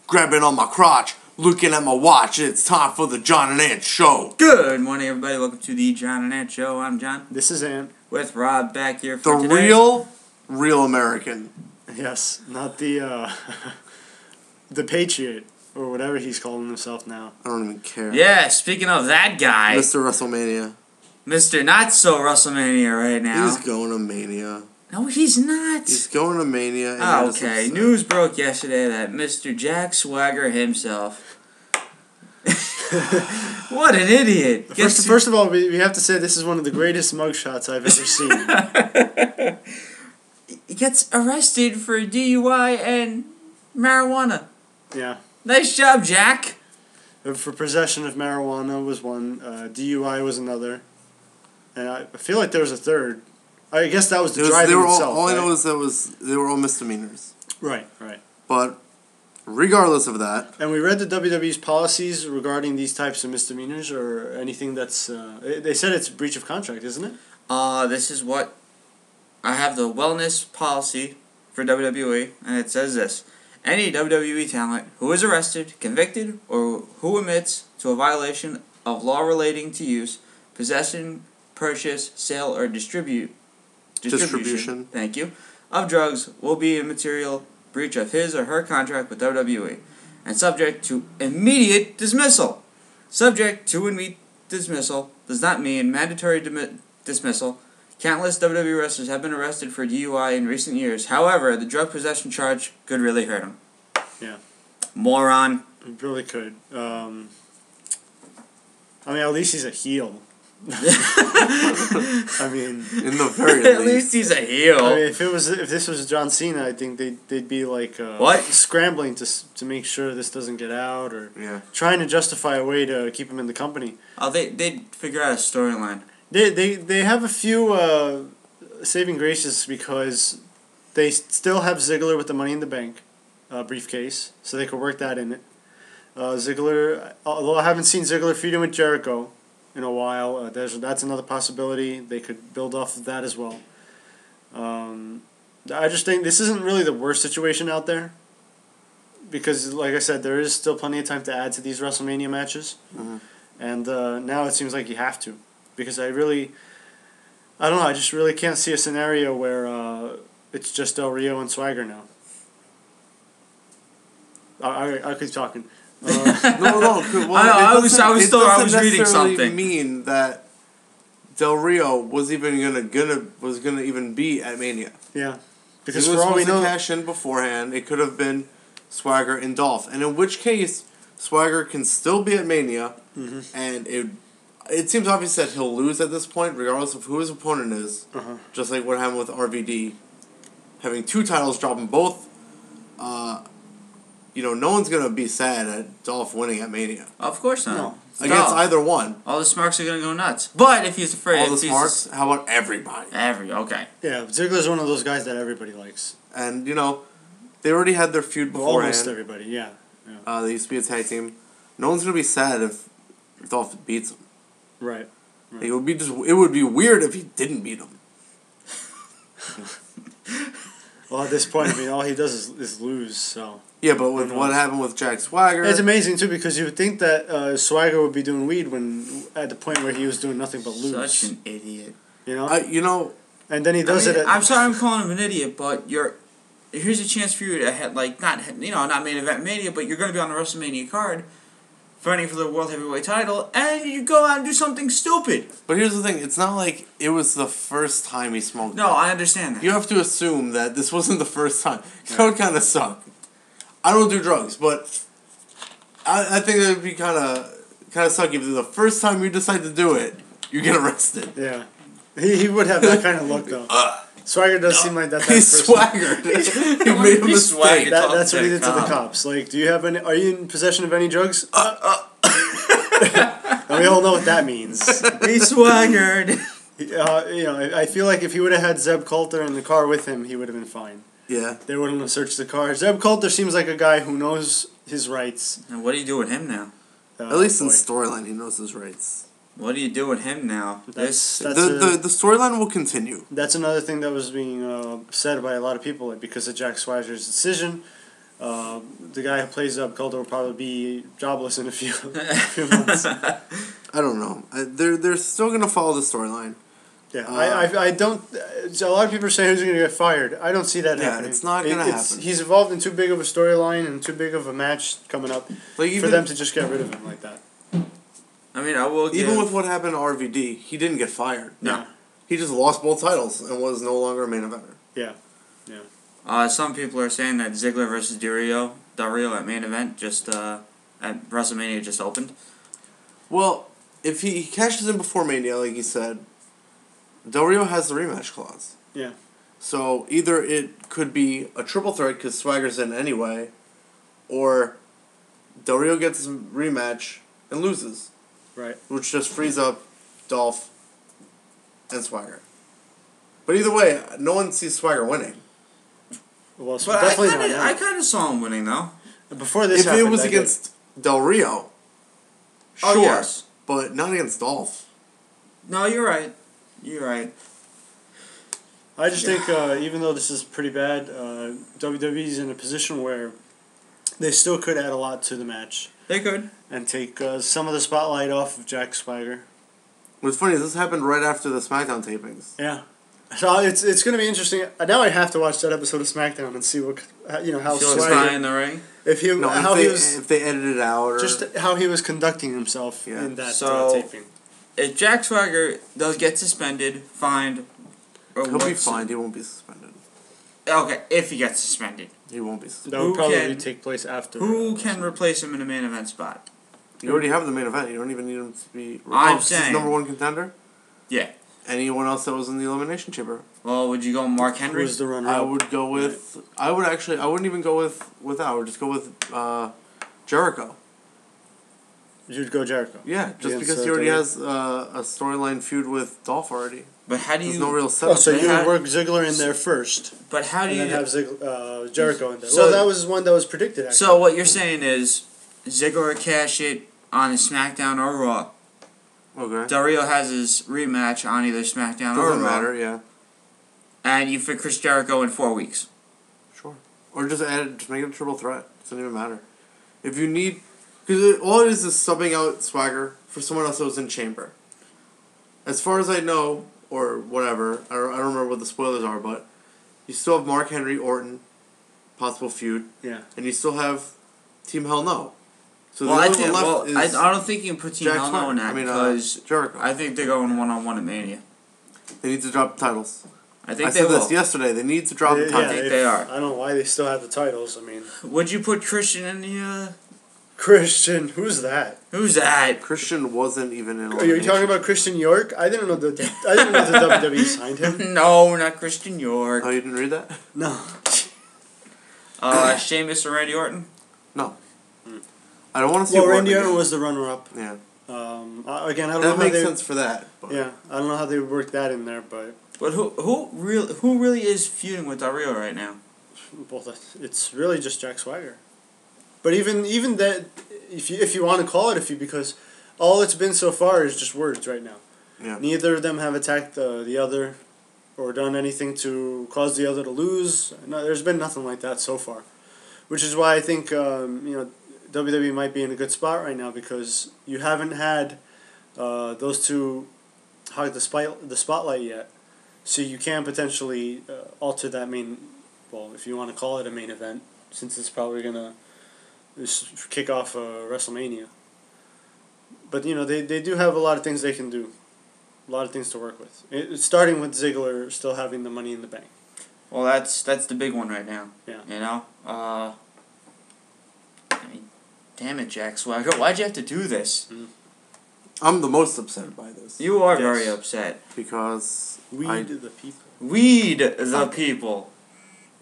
grabbing on my crotch, looking at my watch. It's time for the John and Ant Show. Good morning, everybody. Welcome to the John and Ant Show. I'm John. This is Ant. With Rob back here for the today. real American. Yes, not the the Patriot or whatever he's calling himself now. I don't even care. Yeah, speaking of that guy, Mr. WrestleMania. Mr. Not So Wrestlemania right now. He's going to Mania. No, he's not. He's going to Mania. Oh, okay, news broke yesterday that Mr. Jack Swagger himself. What an idiot! First of all, we have to say this is one of the greatest mugshots I've ever seen. He gets arrested for DUI and marijuana. Yeah. Nice job, Jack. For possession of marijuana was one. DUI was another. And I feel like there was a third. I guess that was the driving itself. All I know is they were all misdemeanors. Right. But regardless of that, and we read the WWE's policies regarding these types of misdemeanors or anything that's. They said it's a breach of contract, isn't it? This is what I have, the wellness policy for WWE, and it says this: any WWE talent who is arrested, convicted, or who admits to a violation of law relating to use, possession, purchase, sale, or distribution. Thank you. Of drugs will be a material breach of his or her contract with WWE and subject to immediate dismissal. Subject to immediate dismissal does not mean mandatory dismissal. Countless WWE wrestlers have been arrested for DUI in recent years. However, the drug possession charge could really hurt him. Yeah. Moron. It really could. I mean, at least he's a heel. I mean, in the very at least he's a heel. I mean, if this was John Cena, I think they'd be like scrambling to make sure this doesn't get out, or trying to justify a way to keep him in the company. Oh, they'd figure out a storyline. They have a few saving graces because they still have Ziggler with the Money in the Bank briefcase, so they could work that in it. Ziggler, although I haven't seen Ziggler feuding with Jericho in a while, that's another possibility. They could build off of that as well. I just think this isn't really the worst situation out there, because, like I said, there is still plenty of time to add to these WrestleMania matches, and now it seems like you have to, because I don't know, I just really can't see a scenario where it's just Del Rio and Swagger now. I keep talking. No. Well, I was reading something. Mean that Del Rio was gonna even be at Mania. Yeah, because he was supposed to cash in beforehand. It could have been Swagger and Dolph, and in which case Swagger can still be at Mania, and it seems obvious that he'll lose at this point, regardless of who his opponent is. Just like what happened with RVD, having two titles, dropping both. No one's going to be sad at Dolph winning at Mania. Of course not. No. Against either one. All the smarks are going to go nuts. But if he's afraid... All the smarks? How about everybody? Okay. Yeah, Ziggler's one of those guys that everybody likes. And, they already had their feud beforehand. Almost everybody, yeah. They used to be a tag team. No one's going to be sad if Dolph beats him. Right. It would be weird if he didn't beat him. Well, at this point, I mean, all he does is lose, so... Yeah, but with what happened with Jack Swagger... It's amazing, too, because you would think that Swagger would be doing weed at the point where he was doing nothing but lose. Such an idiot. And then he does it... I'm sorry I'm calling him an idiot, but here's a chance for you to have, not main event Mania, but you're going to be on the WrestleMania card, fighting for the World Heavyweight title, and you go out and do something stupid. But here's the thing, it's not like it was the first time he smoked. No, I understand that. You have to assume that this wasn't the first time. That would kind of suck. I don't do drugs, but I think it would be kind of sucky if the first time you decide to do it, you get arrested. Yeah. He would have that kind of look, though. Swagger does seem like that. He swaggered. He made a mistake. That's what he did to the cops. Like, are you in possession of any drugs? And we all know what that means. He swaggered. I feel like if he would have had Zeb Coulter in the car with him, he would have been fine. Yeah. They wouldn't have searched the car. Zeb Coulter seems like a guy who knows his rights. And what do you do with him now? At least in storyline, he knows his rights. What do you do with him now? That's The storyline will continue. That's another thing that was being said by a lot of people, like, because of Jack Swagger's decision. The guy who plays Calder will probably be jobless in a few months. I don't know. They're still gonna follow the storyline. Yeah, I don't. A lot of people are saying he's going to get fired. I don't see that happening. It's not going to happen. He's involved in too big of a storyline and too big of a match coming up for them to just get rid of him like that. I mean, I will even with what happened to RVD, he didn't get fired. No. He just lost both titles and was no longer a main eventer. Yeah. Some people are saying that Ziggler versus Del Rio at main event just at WrestleMania just opened. Well, if he cashes in before Mania, like he said, Del Rio has the rematch clause. Yeah. So either it could be a triple threat because Swagger's in anyway, or Del Rio gets a rematch and loses. Right. Which just frees up Dolph and Swagger. But either way, no one sees Swagger winning. Well, but definitely I kind of saw him winning though. Before this, if it was against Del Rio, sure, yes. But not against Dolph. No, you're right. You're right. I just think even though this is pretty bad, WWE's in a position where they still could add a lot to the match. They could. And take some of the spotlight off of Jack Swagger. What's funny is this happened right after the SmackDown tapings. Yeah. So it's going to be interesting. Now I have to watch that episode of SmackDown and see what how Swagger in the ring. If they edited it out, or just how he was conducting himself in that taping. If Jack Swagger does get suspended, fined, or he'll be fined. He won't be suspended. Okay, if he gets suspended, he won't be suspended. That would probably take place after. Who can replace him in a main event spot? You already have the main event. You don't even need him to be. I'm saying number one contender. Yeah. Anyone else that was in the Elimination Chamber? Well, would you go Mark Henry? Who's the runner? I would go with. I wouldn't even go with that. I would just go with Jericho. You'd go Jericho. Yeah, just because he already has a storyline feud with Dolph already. But how do you? There's no real setup. So you would work Ziggler in there first. But how do you? And then have Jericho in there. So that was one that was predicted. Actually. So what you're saying is Ziggler cash it on SmackDown or Raw. Okay. Del Rio has his rematch on either SmackDown or Raw. Doesn't matter, yeah. And you fit Chris Jericho in 4 weeks. Sure. Or just make it a triple threat. Doesn't even matter. If you need, because all it is subbing out Swagger for someone else that was in Chamber. As far as I know, or whatever, I don't remember what the spoilers are, but you still have Mark Henry, Orton, possible feud. Yeah. And you still have Team Hell No. So I don't think you can put Team Hell No in that because Jericho. I think they're going 1-on-1 at Mania. They need to drop the titles. I think I they said will. this yesterday. They need to drop the titles. I think they are. I don't know why they still have the titles. I mean, would you put Christian in the? Christian, who's that? Who's that? Christian wasn't even in. Are you talking about Christian York? I didn't know the WWE signed him. No, not Christian York. Oh, you didn't read that? No. Sheamus or Randy Orton? No. I don't want to see. Well, Randy Orton was the runner-up. Yeah. Again, I don't know that how makes they, sense for that. But. Yeah, I don't know how they would work that in there, but. But who really is feuding with Del Rio right now? Well, it's really just Jack Swagger. But even that, if you want to call it a feud, because all it's been so far is just words right now. Yeah. Neither of them have attacked the other, or done anything to cause the other to lose. No, there's been nothing like that so far, which is why I think WWE might be in a good spot right now because you haven't had those two hog the spotlight yet, so you can potentially alter that main. Well, if you want to call it a main event, since it's probably gonna kick off WrestleMania. But they do have a lot of things they can do, a lot of things to work with. Starting with Ziggler still having the Money in the Bank. Well, that's the big one right now. Yeah. I mean, damn it, Jack Swagger, why'd you have to do this? I'm the most upset by this. You are very upset because Weed the people. Weed the people.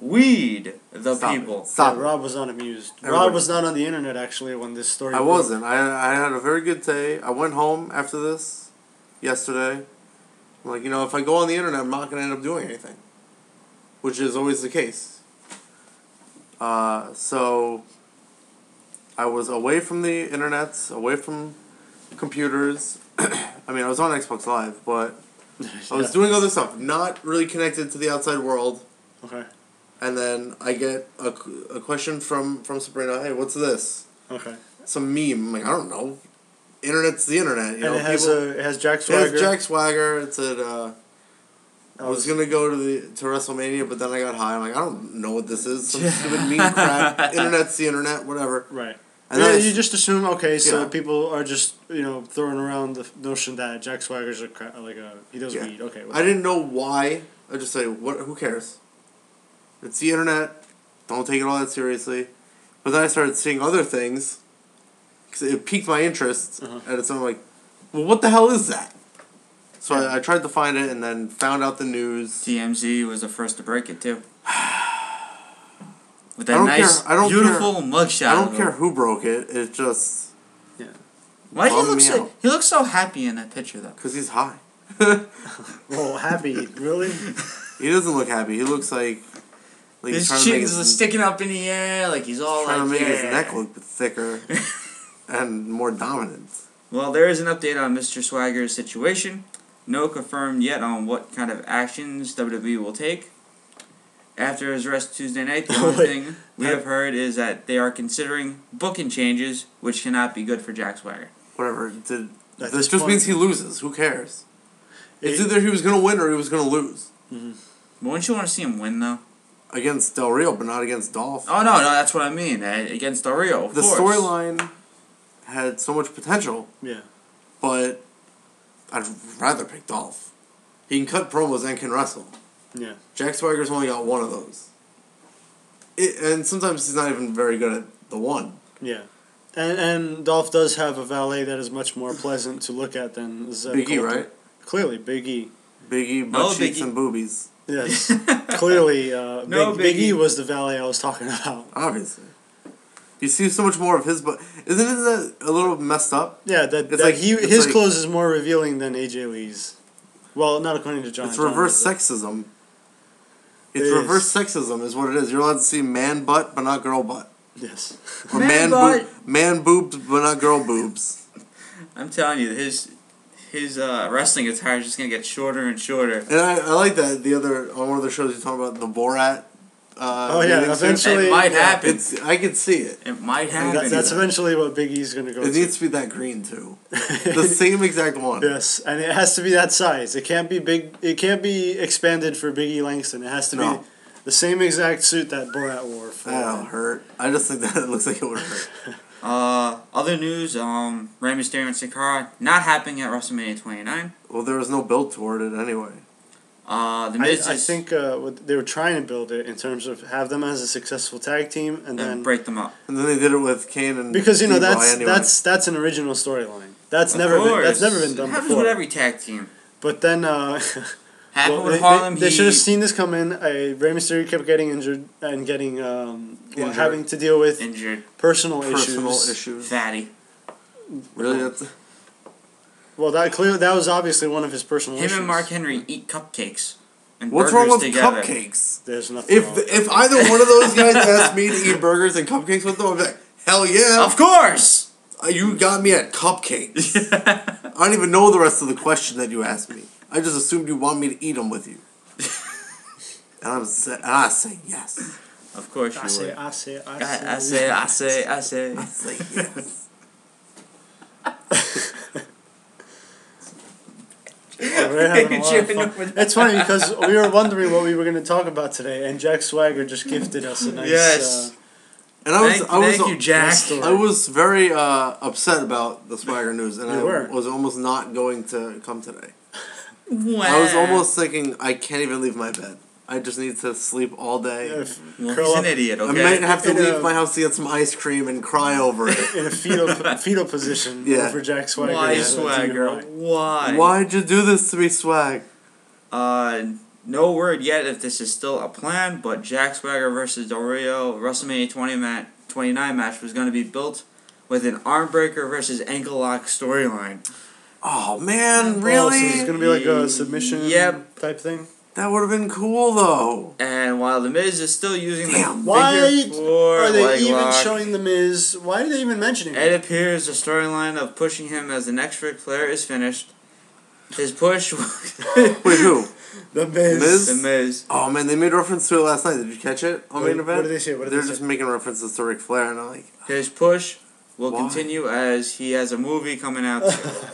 Weed the people. Stop. Yeah, Rob was not amused. Everybody. Rob was not on the internet actually when this story. I wasn't. I had a very good day. I went home after this yesterday. I'm like, if I go on the internet, I'm not going to end up doing anything, which is always the case. So I was away from the internet, away from computers, I mean, I was on Xbox Live, but I was doing other stuff, not really connected to the outside world. Okay. And then I get a question from Sabrina, hey, what's this? Okay. Some meme. I'm like, I don't know. Internet's the internet. You know, it has Jack Swagger. It has Jack Swagger. It said, I was going to go to WrestleMania, but then I got high. I'm like, I don't know what this is. Some stupid meme crap. Internet's the internet, whatever. Right. And then you just assume, so people are just, throwing around the notion that Jack Swagger's he does weed. Okay. I didn't know why. I just say, who cares? It's the internet. Don't take it all that seriously. But then I started seeing other things. Because it piqued my interest. And it's I'm like, well, what the hell is that? So I tried to find it and then found out the news. TMZ was the first to break it, too. With that beautiful mugshot. I don't care who broke it. It just... Yeah. Why he looks so happy in that picture, though? Because he's high. Well, happy? Really? He doesn't look happy. He looks like his chin's sticking up in the air, like he's all trying to make his neck look thicker and more dominant. Well, there is an update on Mr. Swagger's situation. No confirmed yet on what kind of actions WWE will take. After his arrest Tuesday night, the only thing we have heard is that they are considering booking changes, which cannot be good for Jack Swagger. Whatever. This just means he loses. Who cares? It's either he was going to win or he was going to lose. Mm-hmm. But wouldn't you want to see him win, though? Against Del Rio, but not against Dolph. Oh, no, that's what I mean. Against Del Rio, of course. The storyline had so much potential. Yeah. But I'd rather pick Dolph. He can cut promos and can wrestle. Yeah. Jack Swagger's only got one of those. And sometimes he's not even very good at the one. Yeah. And Dolph does have a valet that is much more pleasant to look at than Zeb Big E, Colter. right? Clearly, Big E. Big E, butt cheeks and boobies. Yes. Clearly, Big E was the valet I was talking about. Obviously. You see so much more of his, but isn't that a little messed up? Yeah, his clothes is more revealing than AJ Lee's. Well, not according to John. It's reverse sexism. It's reverse sexism is what it is. You're allowed to see man butt, but not girl butt. Yes. Or man boobs, but not girl boobs. I'm telling you, his wrestling attire is just gonna get shorter and shorter. And I like that on one of the shows you talk about the Borat. Eventually it might happen. I can see it. It might happen. That's eventually what Big E's gonna go. It needs to be that green too, the same exact one. Yes, and it has to be that size. It can't be big. It can't be expanded for Big E Langston. It has to be the same exact suit that Borat wore. That'll hurt. I just think that it looks like it would hurt. Other news, Rey Mysterio and Sin not happening at WrestleMania 29. Well, there was no build toward it anyway. The Miz I think they were trying to build it in terms of have them as a successful tag team and then break them up. And then they did it with Kane and because that's an original storyline. That's never been done happens before. with every tag team. But then with Harlem they should have seen this come in. Rey Mysterio kept getting injured and getting having to deal with personal issues. Fatty. Really, that's. Well, that was obviously one of his personal issues. Him and Mark Henry eat cupcakes. And what's wrong with together. Cupcakes? There's nothing. If either one of those guys asked me to eat burgers and cupcakes with them, I'd be like, hell yeah! Of course. You got me at cupcakes. I don't even know the rest of the question that you asked me. I just assumed you want me to eat them with you. And I say yes. Of course you would. I say yes. We're having a lot of fun. It's funny because we were wondering what we were going to talk about today, and Jack Swagger just gifted us a nice. Yes. And thank you, Jack. I was very upset about the Swagger news, and I was almost not going to come today. Wow. I was almost thinking I can't even leave my bed. I just need to sleep all day. Well, he's an idiot, okay? I might have to leave my house to get some ice cream and cry over it. In a fetal position for Jack Swagger. Why, Swagger? Why? Why'd you do this to me, Swag? No word yet if this is still a plan, but Jack Swagger versus Del Rio WrestleMania 29 match was going to be built with an arm breaker versus ankle lock storyline. Oh, man, really? So it's going to be like a submission type thing? That would have been cool, though. And while The Miz is still using why figure four are they leg even lock, showing The Miz? Why are they even mentioning it? It appears the storyline of pushing him as the next Ric Flair is finished, His push. Wait, who? The Miz. The Miz. Oh man, they made reference to it last night. Did you catch it on main event? What did they say? They're just making references to Ric Flair, and I'm like, His push will Why? continue as he has a movie coming out.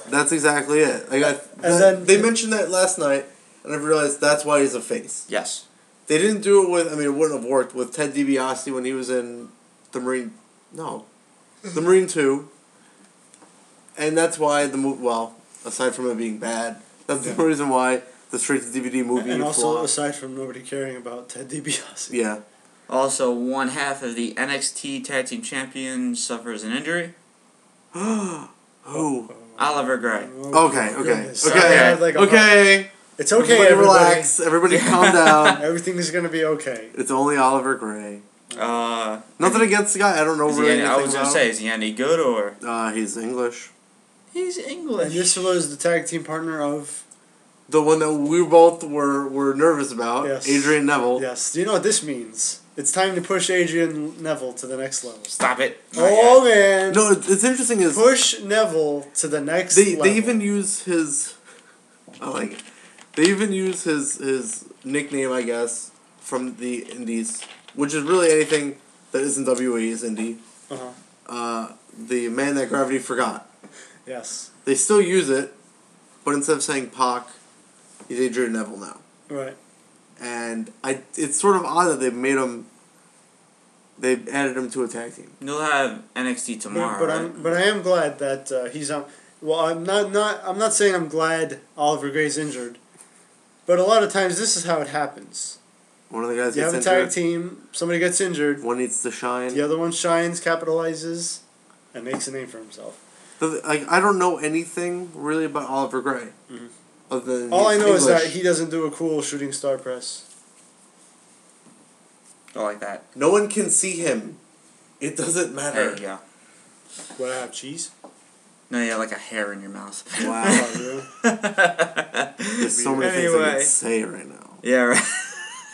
that's exactly it. then they mentioned that last night, and I realized that's why he's a face. Yes. They didn't do it with. I mean, it wouldn't have worked with Ted DiBiase when he was in the Marine. No, the Marine 2. And that's why the movie. Well, aside from it being bad, that's the reason why the straight-to-DVD movie and also flopped. aside from nobody caring about Ted DiBiase. Yeah. Also, one half of the NXT Tag Team Champion suffers an injury. Who? Oliver Gray. Okay. Goodness. Okay. I had like a Okay. It's okay, Everybody everybody. relax. Everybody calm down. Everything is gonna be okay. It's only Oliver Gray. Nothing He, against the guy. I don't know is he really any, anything I was gonna about say, is he any good or? him. He's English. He's English. And this was the tag team partner of. The one that we both were nervous about. Yes. Adrian Neville. Yes. Do you know what this means? It's time to push Adrian Neville to the next level. Stop it. Oh man! No, it's interesting is Push Neville to the next level. they even use his. I like it. They even use his nickname, I guess, from the Indies, which is really anything that isn't WWE is indie. The man that gravity forgot. Yes. They still use it, but instead of saying Pac, he's Adrian Neville now. Right. And it's sort of odd that they made him. They added him to a tag team. You'll have NXT tomorrow. But I am glad that he's on. Well, I'm not saying I'm glad Oliver Gray's injured, but a lot of times this is how it happens. One of the guys You gets have a injured. tag team, somebody gets injured, One needs to shine. the other one shines, capitalizes, and makes a name for himself. Like I don't know anything really about Oliver Gray. Mhm. Other than All I he's know is that English. he doesn't do a cool shooting star press. I like that. No one can see him. It doesn't matter. There you go. What, I have cheese? No, you have like a hair in your mouth. Wow. Oh, really? There's so many things I Anyway. could say right now. Yeah, right.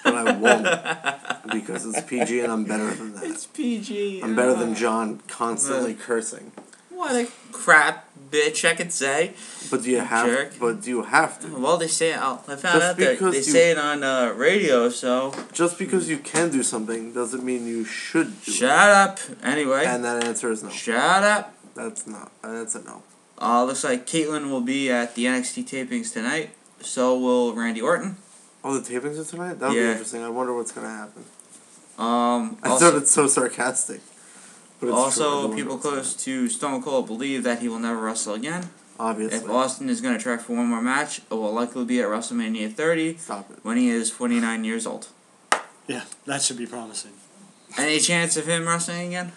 But I won't. Because it's PG and I'm better than that. It's PG. I'm better than John constantly cursing. What a crap bitch I could say. But do you have Jerk. But do you have to? Well, they say I found Just out that because they you- say it on radio, so Just because you can do something doesn't mean you should do shut up. Anyway, it. And that answer is no. shut up. That's not. That's a no. Looks like Caitlyn will be at the NXT tapings tonight. So will Randy Orton. Oh, the tapings are tonight? That would be Yeah. interesting. I wonder what's going to happen. Um, I also, thought it's so sarcastic. But it's true. also Everyone people knows close that. to Stone Cold believe that he will never wrestle again. Obviously. If Austin is going to track for one more match, it will likely be at WrestleMania 30 Stop it. when he is 49 years old. Yeah, that should be promising. Any chance of him wrestling again?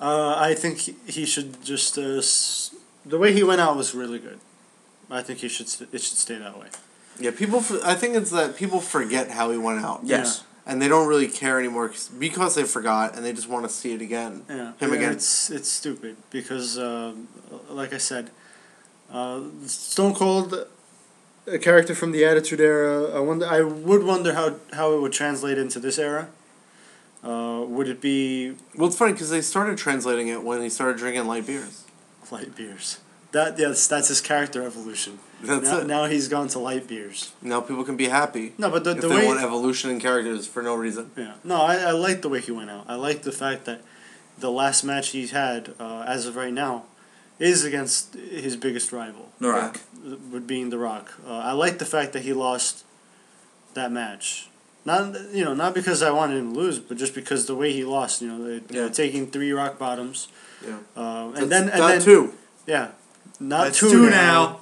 I think he should just. The way he went out was really good. I think it should stay that way. Yeah, I think it's that people forget how he went out. Yes. And they don't really care anymore because they forgot and they just want to see it again. Yeah. Him again. It's stupid because, like I said, Stone Cold, a character from the Attitude Era. I would wonder how it would translate into this era. Would it be Well, it's funny because they started translating it when he started drinking light beers. light beers? That's his character evolution. That's it. Now he's gone to light beers. Now people can be happy No, but if the they way want evolution in characters for no reason. yeah, no, I like the way he went out. I like the fact that the last match he's had, as of right now, is against his biggest rival. The Rock. Would being The Rock. I like the fact that he lost that match. Not because I wanted him to lose, but just because the way he lost. They're taking 3 rock bottoms. Yeah. And then two. Yeah, not That's 2 two now.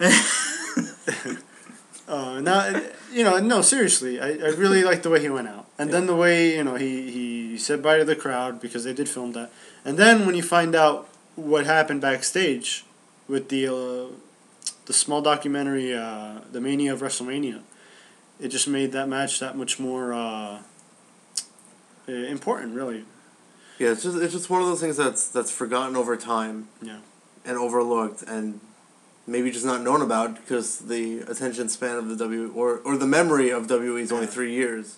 now. No, seriously, I really like the way he went out, and then the way he said bye to the crowd because they did film that, and then when you find out what happened backstage with the small documentary, The Mania of Wrestlemania, it just made that match that much more important, really. Yeah, it's just one of those things that's forgotten over time. Yeah. And overlooked and maybe just not known about because the attention span of the or the memory of WWE is only 3 years.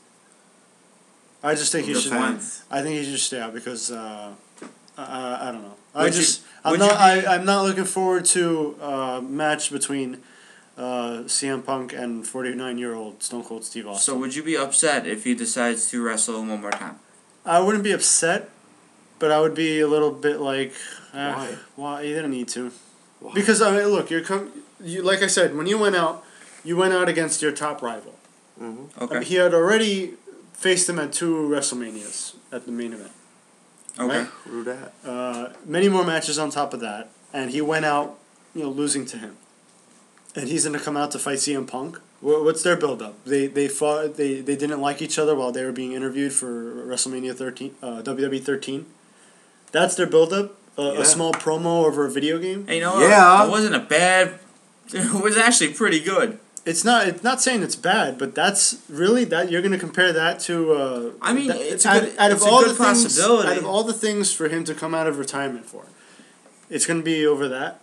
I just think he The should. fans. I think he should stay out because I don't know. Would you- I'm not looking forward to a match between CM Punk and 49-year-old Stone Cold Steve Austin. So would you be upset if he decides to wrestle one more time? I wouldn't be upset, but I would be a little bit like, Why? Why? You didn't need to. Why? Because, I mean, look, you like I said, when you went out against your top rival. Mm-hmm. Okay. I mean, he had already faced him at 2 WrestleManias at the main event. Okay. Right? True that. Many more matches on top of that, and he went out, losing to him. And he's going to come out to fight CM Punk. What's their build-up? They fought. They didn't like each other while they were being interviewed for WrestleMania 13, WWE 13. That's their build-up. Yeah. A small promo over a video game. Hey, you know Yeah. what? It wasn't a bad. It was actually pretty good. It's not saying it's bad, but that's really that you're going to compare that to. I mean, that, it's a good, out it's of a all good the things, possibility. out of all the things for him to come out of retirement for, it's going to be over that.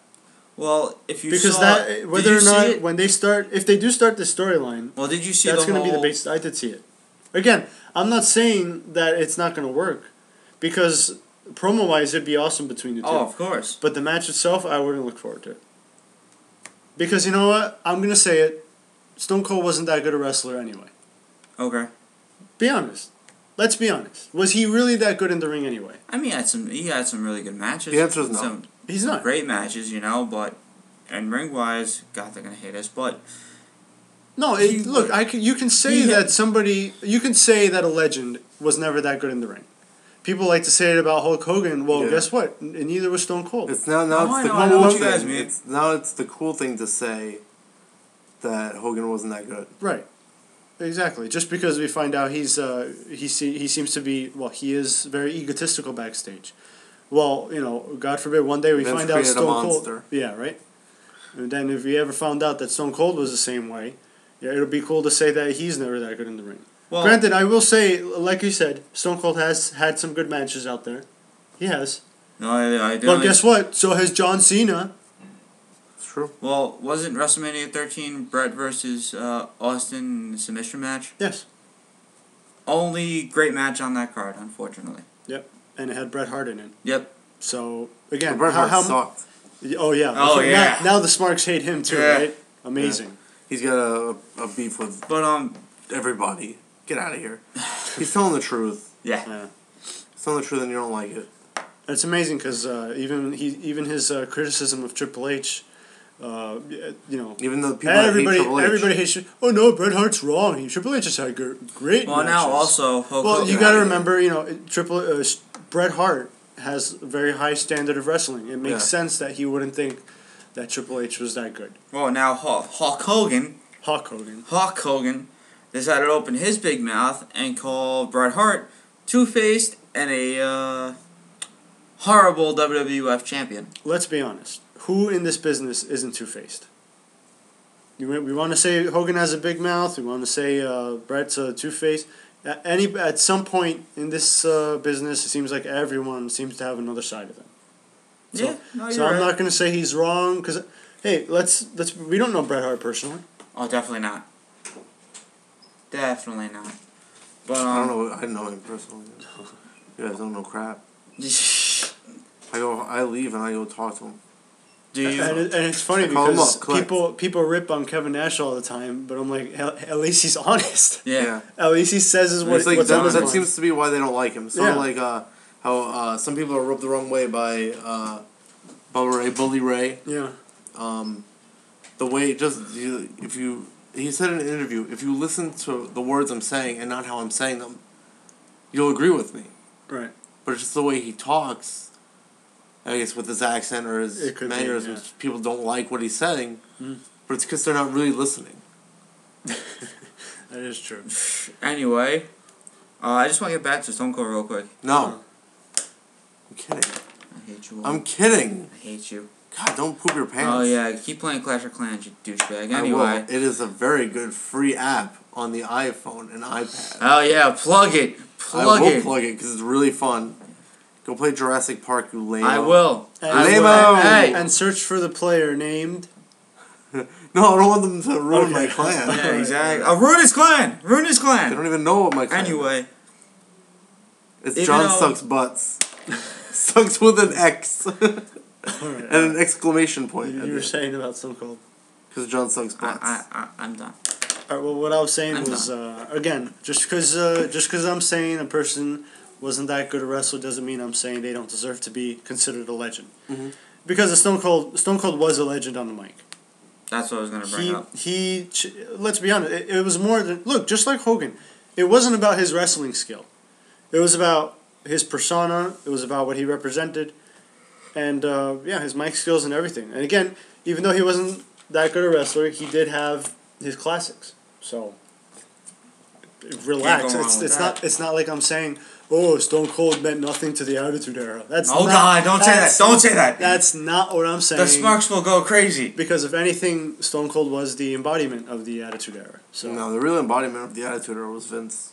Well, if you Because saw, that whether did you or see not it? when they start, if they do start the storyline, Well, did you see that's the going to be whole? the base. I did see it. Again, I'm not saying that it's not going to work, because promo wise it'd be awesome between the two. Oh, of course. But the match itself, I wouldn't look forward to it. Because you know what, I'm going to say it. Stone Cold wasn't that good a wrestler anyway. Okay. Be honest. Let's be honest. Was he really that good in the ring anyway? I mean, he had some really good matches. The answer is no. Some He's not. great matches, but and ring wise, God, they're gonna hate us. But No, look, you can say that somebody, you can say that a legend was never that good in the ring. People like to say it about Hulk Hogan. Well, Yeah. guess what? And neither was Stone Cold. It's now Oh, it's the I know cool what you guys thing. mean. Now it's the cool thing to say that Hogan wasn't that good. Right. Exactly. Just because we find out he seems to be, he is very egotistical backstage. Well, God forbid one day we Vince find out created a Stone Cold. monster. Yeah, right. And then if we ever found out that Stone Cold was the same way, it'll be cool to say that he's never that good in the ring. well, Granted, I will say, like you said, Stone Cold has had some good matches out there. He has. no, I did. But guess what? So has John Cena. It's true. Well, wasn't WrestleMania 13 Brett versus Austin in a submission match? Yes. Only great match on that card, unfortunately. Yep. And it had Bret Hart in it. Yep. So again, Bret Hart sucked. Oh yeah. Oh, yeah. Now the Smarks hate him too, Yeah. right? Amazing. He's got a beef with But everybody. Get out of here. He's telling the truth. yeah. Yeah. He's telling the truth and you don't like it. It's amazing because even his criticism of Triple H, Even the people that hate Triple H. everybody hates. Oh no, Bret Hart's wrong. Triple H has had great. Well, matches. now also Hulk Well, Hogan. you got to remember, Bret Hart has a very high standard of wrestling. It makes sense that he wouldn't think that Triple H was that good. Well, now Hulk Hogan. Hulk Hogan. Hulk Hogan decided to open his big mouth and call Bret Hart two-faced and a horrible WWF champion. Let's be honest. Who in this business isn't two-faced? We want to say Hogan has a big mouth. We want to say Bret's two-faced. At some point in this business, it seems like everyone seems to have another side of him. So, Yeah, no, so I'm not going to say he's wrong because, hey, let's we don't know Bret Hart personally. Oh, definitely not. Definitely not. But I don't know. I know him personally. You guys don't know crap. I leave and I go talk to him. Do you? And it's funny Call him because up, collect. people rip on Kevin Nash all the time, but I'm like, at least he's honest. Yeah. At least he says It's like what's on his that mind. seems to be why they don't like him. Sort Yeah. of like how some people are rubbed the wrong way by Bully Ray. Yeah. The way he said in an interview, if you listen to the words I'm saying and not how I'm saying them, you'll agree with me. Right. But it's just the way he talks. I guess with his accent or his It could be, manners, yeah. which people don't like what he's saying. Mm. But it's because they're not really listening. That is true. Anyway, I just want to get back to Stone Cold real quick. No. I'm kidding. I hate you all. I'm kidding. I hate you. God, don't poop your pants. Oh yeah, keep playing Clash of Clans, you douchebag. I Anyway. will. It is a very good free app on the iPhone and iPad. Oh yeah, plug it. I will plug it because it's really fun. Go play Jurassic Park, you lame. I will. I Lame-o. will. Hey. And search for the player named. No, I don't want them to ruin Okay. my clan. Yeah, exactly. Ruin his clan. Ruin his They clan. don't even know what my clan is. Anyway. It's even John though- Sucks Butts. Sucks with an X. Alright. And an exclamation point. You were saying about Stone Cold. Because John sucks butts. I'm done. All right, well, what I was saying I'm was, again, just because I'm saying a person wasn't that good a wrestler doesn't mean I'm saying they don't deserve to be considered a legend. Mm-hmm. Because Stone Cold was a legend on the mic. That's what I was going to bring up. Let's be honest, it was more than, look, just like Hogan, it wasn't about his wrestling skill. It was about his persona, it was about what he represented, and, his mic skills and everything. And again, even though he wasn't that good a wrestler, he did have his classics. So, relax. It's not like I'm saying, oh, Stone Cold meant nothing to the Attitude Era. Don't say that. Don't say that. That's not what I'm saying. The Smarks will go crazy. Because if anything, Stone Cold was the embodiment of the Attitude Era. So no, the real embodiment of the Attitude Era was Vince.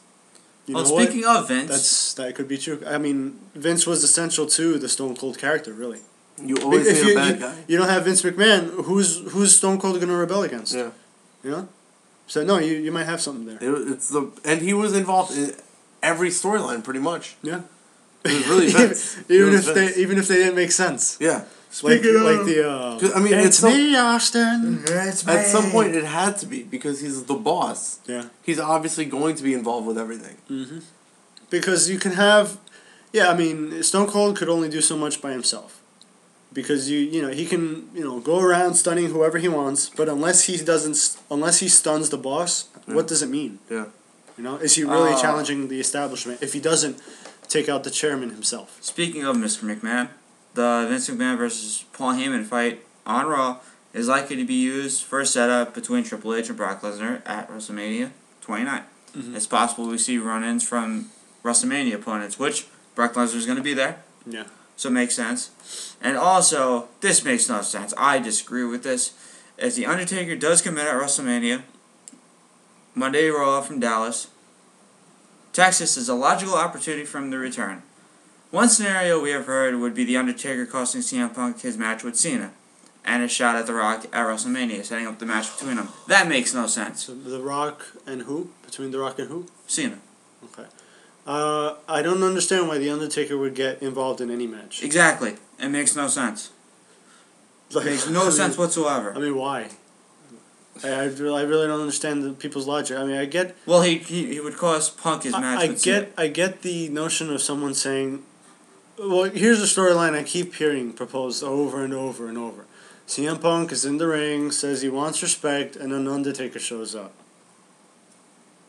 Speaking of Vince, that could be true. I mean, Vince was essential to the Stone Cold character, really. You always need a bad guy. You don't have Vince McMahon. Who's Stone Cold going to rebel against? Yeah. You know. So no, you might have something there. And he was involved in every storyline pretty much. Yeah. It was really Vince. even if they didn't make sense. Yeah. It's me, Austin. It's me. At some point, it had to be because he's the boss. Yeah. He's obviously going to be involved with everything. Mm-hmm. Because you can have, Stone Cold could only do so much by himself. Because he can go around stunning whoever he wants, but unless he stuns the boss, what does it mean? Yeah. Is he really challenging the establishment if he doesn't take out the chairman himself? Speaking of Mr. McMahon, the Vince McMahon versus Paul Heyman fight on Raw is likely to be used for a setup between Triple H and Brock Lesnar at WrestleMania 29. Mm-hmm. It's possible we see run-ins from WrestleMania opponents, which Brock Lesnar is going to be there. Yeah. So it makes sense. And also, this makes no sense. I disagree with this. As The Undertaker does come in at WrestleMania, Monday Raw from Dallas, Texas is a logical opportunity for him to return. One scenario we have heard would be The Undertaker costing CM Punk his match with Cena, and a shot at The Rock at WrestleMania, setting up the match between them. That makes no sense. So The Rock and who? Between The Rock and who? Cena. Okay. I don't understand why The Undertaker would get involved in any match. Exactly. It makes no sense. It makes no sense whatsoever. I mean, why? I really don't understand the people's logic. I mean, I get... Well, he would cost Punk his match with Cena. I get the notion of someone saying... Well, here's a storyline I keep hearing proposed over and over and over. CM Punk is in the ring, says he wants respect, and then Undertaker shows up.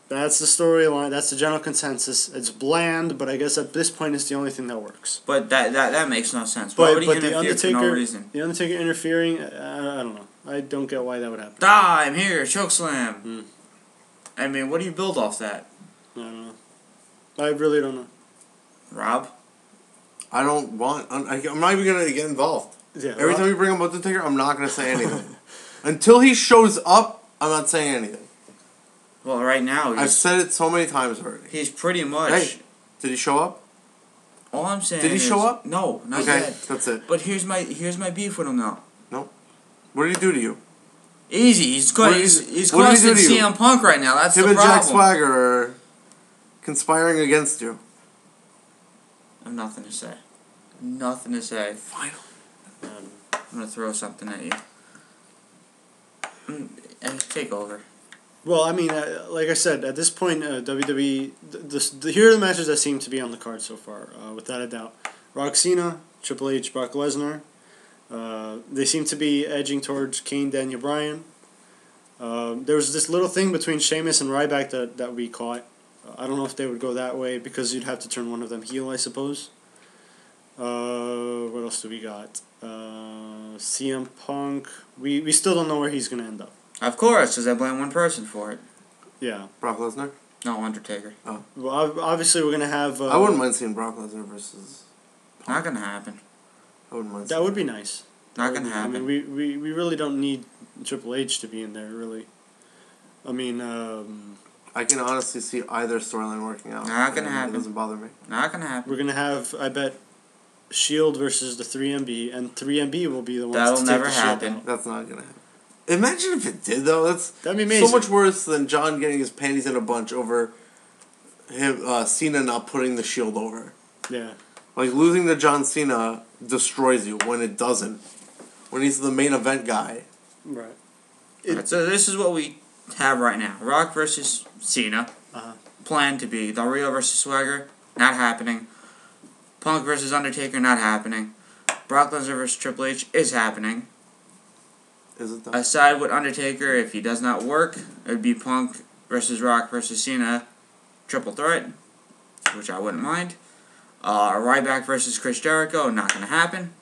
That's the storyline. That's the general consensus. It's bland, but I guess at this point it's the only thing that works. But that makes no sense. Why would he interfere for no reason? The Undertaker interfering, I don't know. I don't get why that would happen. I'm here, chokeslam. I mean, what do you build off that? I don't know. I really don't know. Rob? I don't want... I'm not even going to get involved. Yeah, Every time you bring up Undertaker, I'm not going to say anything. Until he shows up, I'm not saying anything. Well, right now... I've said it so many times already. He's pretty much... Hey, did he show up? All I'm saying Did he show up? No, not okay, yet. That's it. But here's my beef with him now. No. What did he do to you? Easy. He's costing CM Punk right now. That's the problem. Him and Jack Swagger are conspiring against you. I have nothing to say. Nothing to say. Finally. I'm going to throw something at you. Take over. Well, I mean, like I said, at this point, WWE, here are the matches that seem to be on the card so far, without a doubt. Rock Cena, Triple H, Brock Lesnar. They seem to be edging towards Kane, Daniel Bryan. There was this little thing between Sheamus and Ryback that we caught. I don't know if they would go that way because you'd have to turn one of them heel, I suppose. What else do we got? CM Punk. We still don't know where he's going to end up. Of course, because I blame one person for it. Yeah. Brock Lesnar? No, Undertaker. Oh. Well, obviously we're going to have... I wouldn't mind seeing Brock Lesnar versus... Punk. Not going to happen. I wouldn't mind. That would be nice. Not going to happen. I mean, we really don't need Triple H to be in there, really. I mean, I can honestly see either storyline working out. Not going to happen. It doesn't bother me. Not going to happen. We're going to have, I bet, Shield versus the 3MB, and 3MB will be the ones That'll to never take the happen. Shield out. That's not going to happen. Imagine if it did, though. That'd be amazing. So much worse than John getting his panties in a bunch over him, Cena not putting the Shield over. Yeah. Like, losing to John Cena destroys you when it doesn't. When he's the main event guy. Right. Alright, so this is what we have right now. Rock versus Cena. Planned to be. Del Rio versus Swagger. Not happening. Punk versus Undertaker. Not happening. Brock Lesnar versus Triple H is happening. Is it though? Aside with Undertaker, if he does not work, it would be Punk versus Rock versus Cena. Triple threat. Which I wouldn't mind. Ryback versus Chris Jericho. Not going to happen.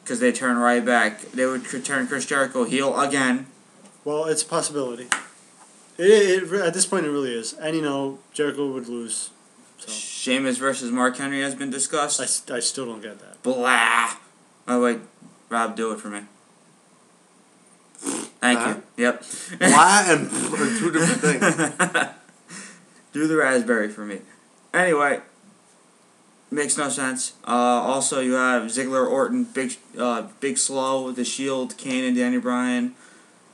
Because they turn Ryback. They would turn Chris Jericho heel again. Well, it's a possibility. It at this point, it really is. And, you know, Jericho would lose. So. Sheamus versus Mark Henry has been discussed. I still don't get that. Blah. Oh, wait. Rob, do it for me. Thank you. Yep. Blah and are two different things. Do the raspberry for me. Anyway. Makes no sense. Also, you have Ziggler, Orton, Big Slow, The Shield, Kane, and Daniel Bryan.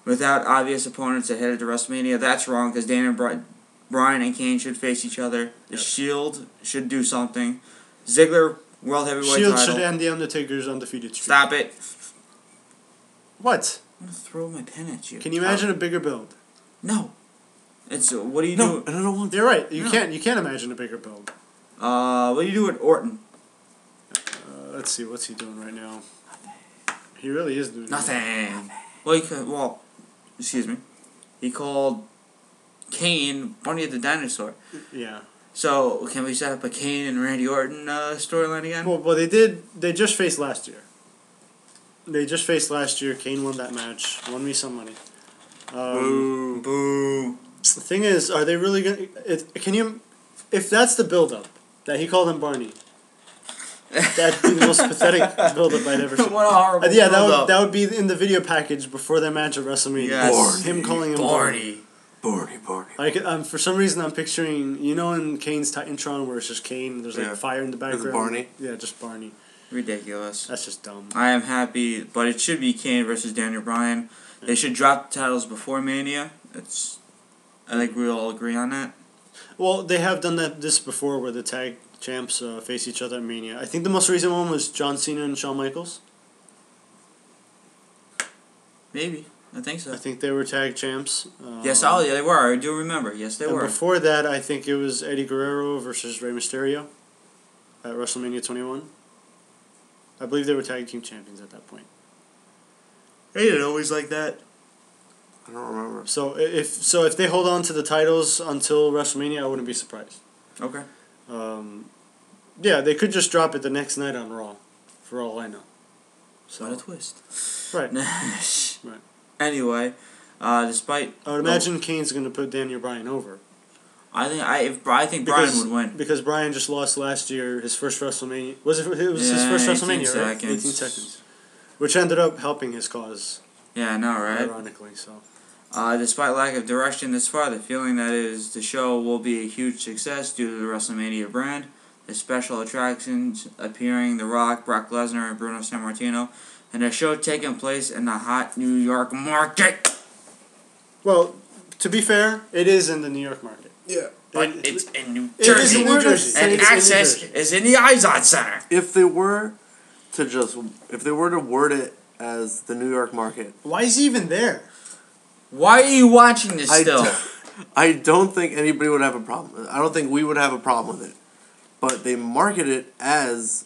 Without obvious opponents that headed to WrestleMania. That's wrong, because Bryan and Kane should face each other. The Shield should do something. Ziggler, World Heavyweight Shield title. should end the Undertaker's undefeated streak. Stop it. What? I'm going to throw my pen at you. Can you imagine a bigger build? No. It's, what do you No, do? I don't want. You're right. You can't imagine a bigger build. What do you do with Orton? Let's see. What's he doing right now? He really is doing Nothing. Well, excuse me. He called Kane Bunny the Dinosaur. Yeah. So, can we set up a Kane and Randy Orton storyline again? Well, they did. They just faced last year. Kane won that match. Won me some money. Boo. Boo. The thing is, are they really gonna? If that's the build-up that he called him Barney, that'd be the most pathetic build-up I'd ever seen. What a horrible Yeah, build-up. that would be in the video package before their match at WrestleMania. Yes. Him calling him Barney. Barney. Like, for some reason, I'm picturing, you know, in Kane's intro where it's just Kane, there's like fire in the background. Barney? Yeah, just Barney. Ridiculous. That's just dumb. I am happy, but it should be Kane versus Daniel Bryan. They should drop the titles before Mania. I think we all agree on that. Well, they have done this before where the tag champs face each other at Mania. I think the most recent one was John Cena and Shawn Michaels. Maybe. I think so. I think they were tag champs. Yes, yeah, they were. I do remember. Yes, they were. Before that, I think it was Eddie Guerrero versus Rey Mysterio at WrestleMania 21. I believe they were tag team champions at that point. They didn't always like that. I don't remember. So if they hold on to the titles until WrestleMania, I wouldn't be surprised. Okay. Yeah, they could just drop it the next night on Raw, for all I know. So what a twist. Right. Right. Anyway, despite I would imagine Kane's going to put Daniel Bryan over. I think Bryan would win because Bryan just lost last year his first WrestleMania. It was his first WrestleMania, right? 18 seconds, which ended up helping his cause. Yeah, I know, right? Ironically, so. Despite lack of direction this far, the feeling that is the show will be a huge success due to the WrestleMania brand, the special attractions appearing The Rock, Brock Lesnar, and Bruno Sammartino, and a show taking place in the hot New York market. Well, to be fair, it is in the New York market. Yeah. But it's in New Jersey. It is in New Jersey. And access is in the Izod Center. If they were to word it as the New York market, why is he even there? Why are you watching this still? I don't think anybody would have a problem. I don't think we would have a problem with it. But they market it as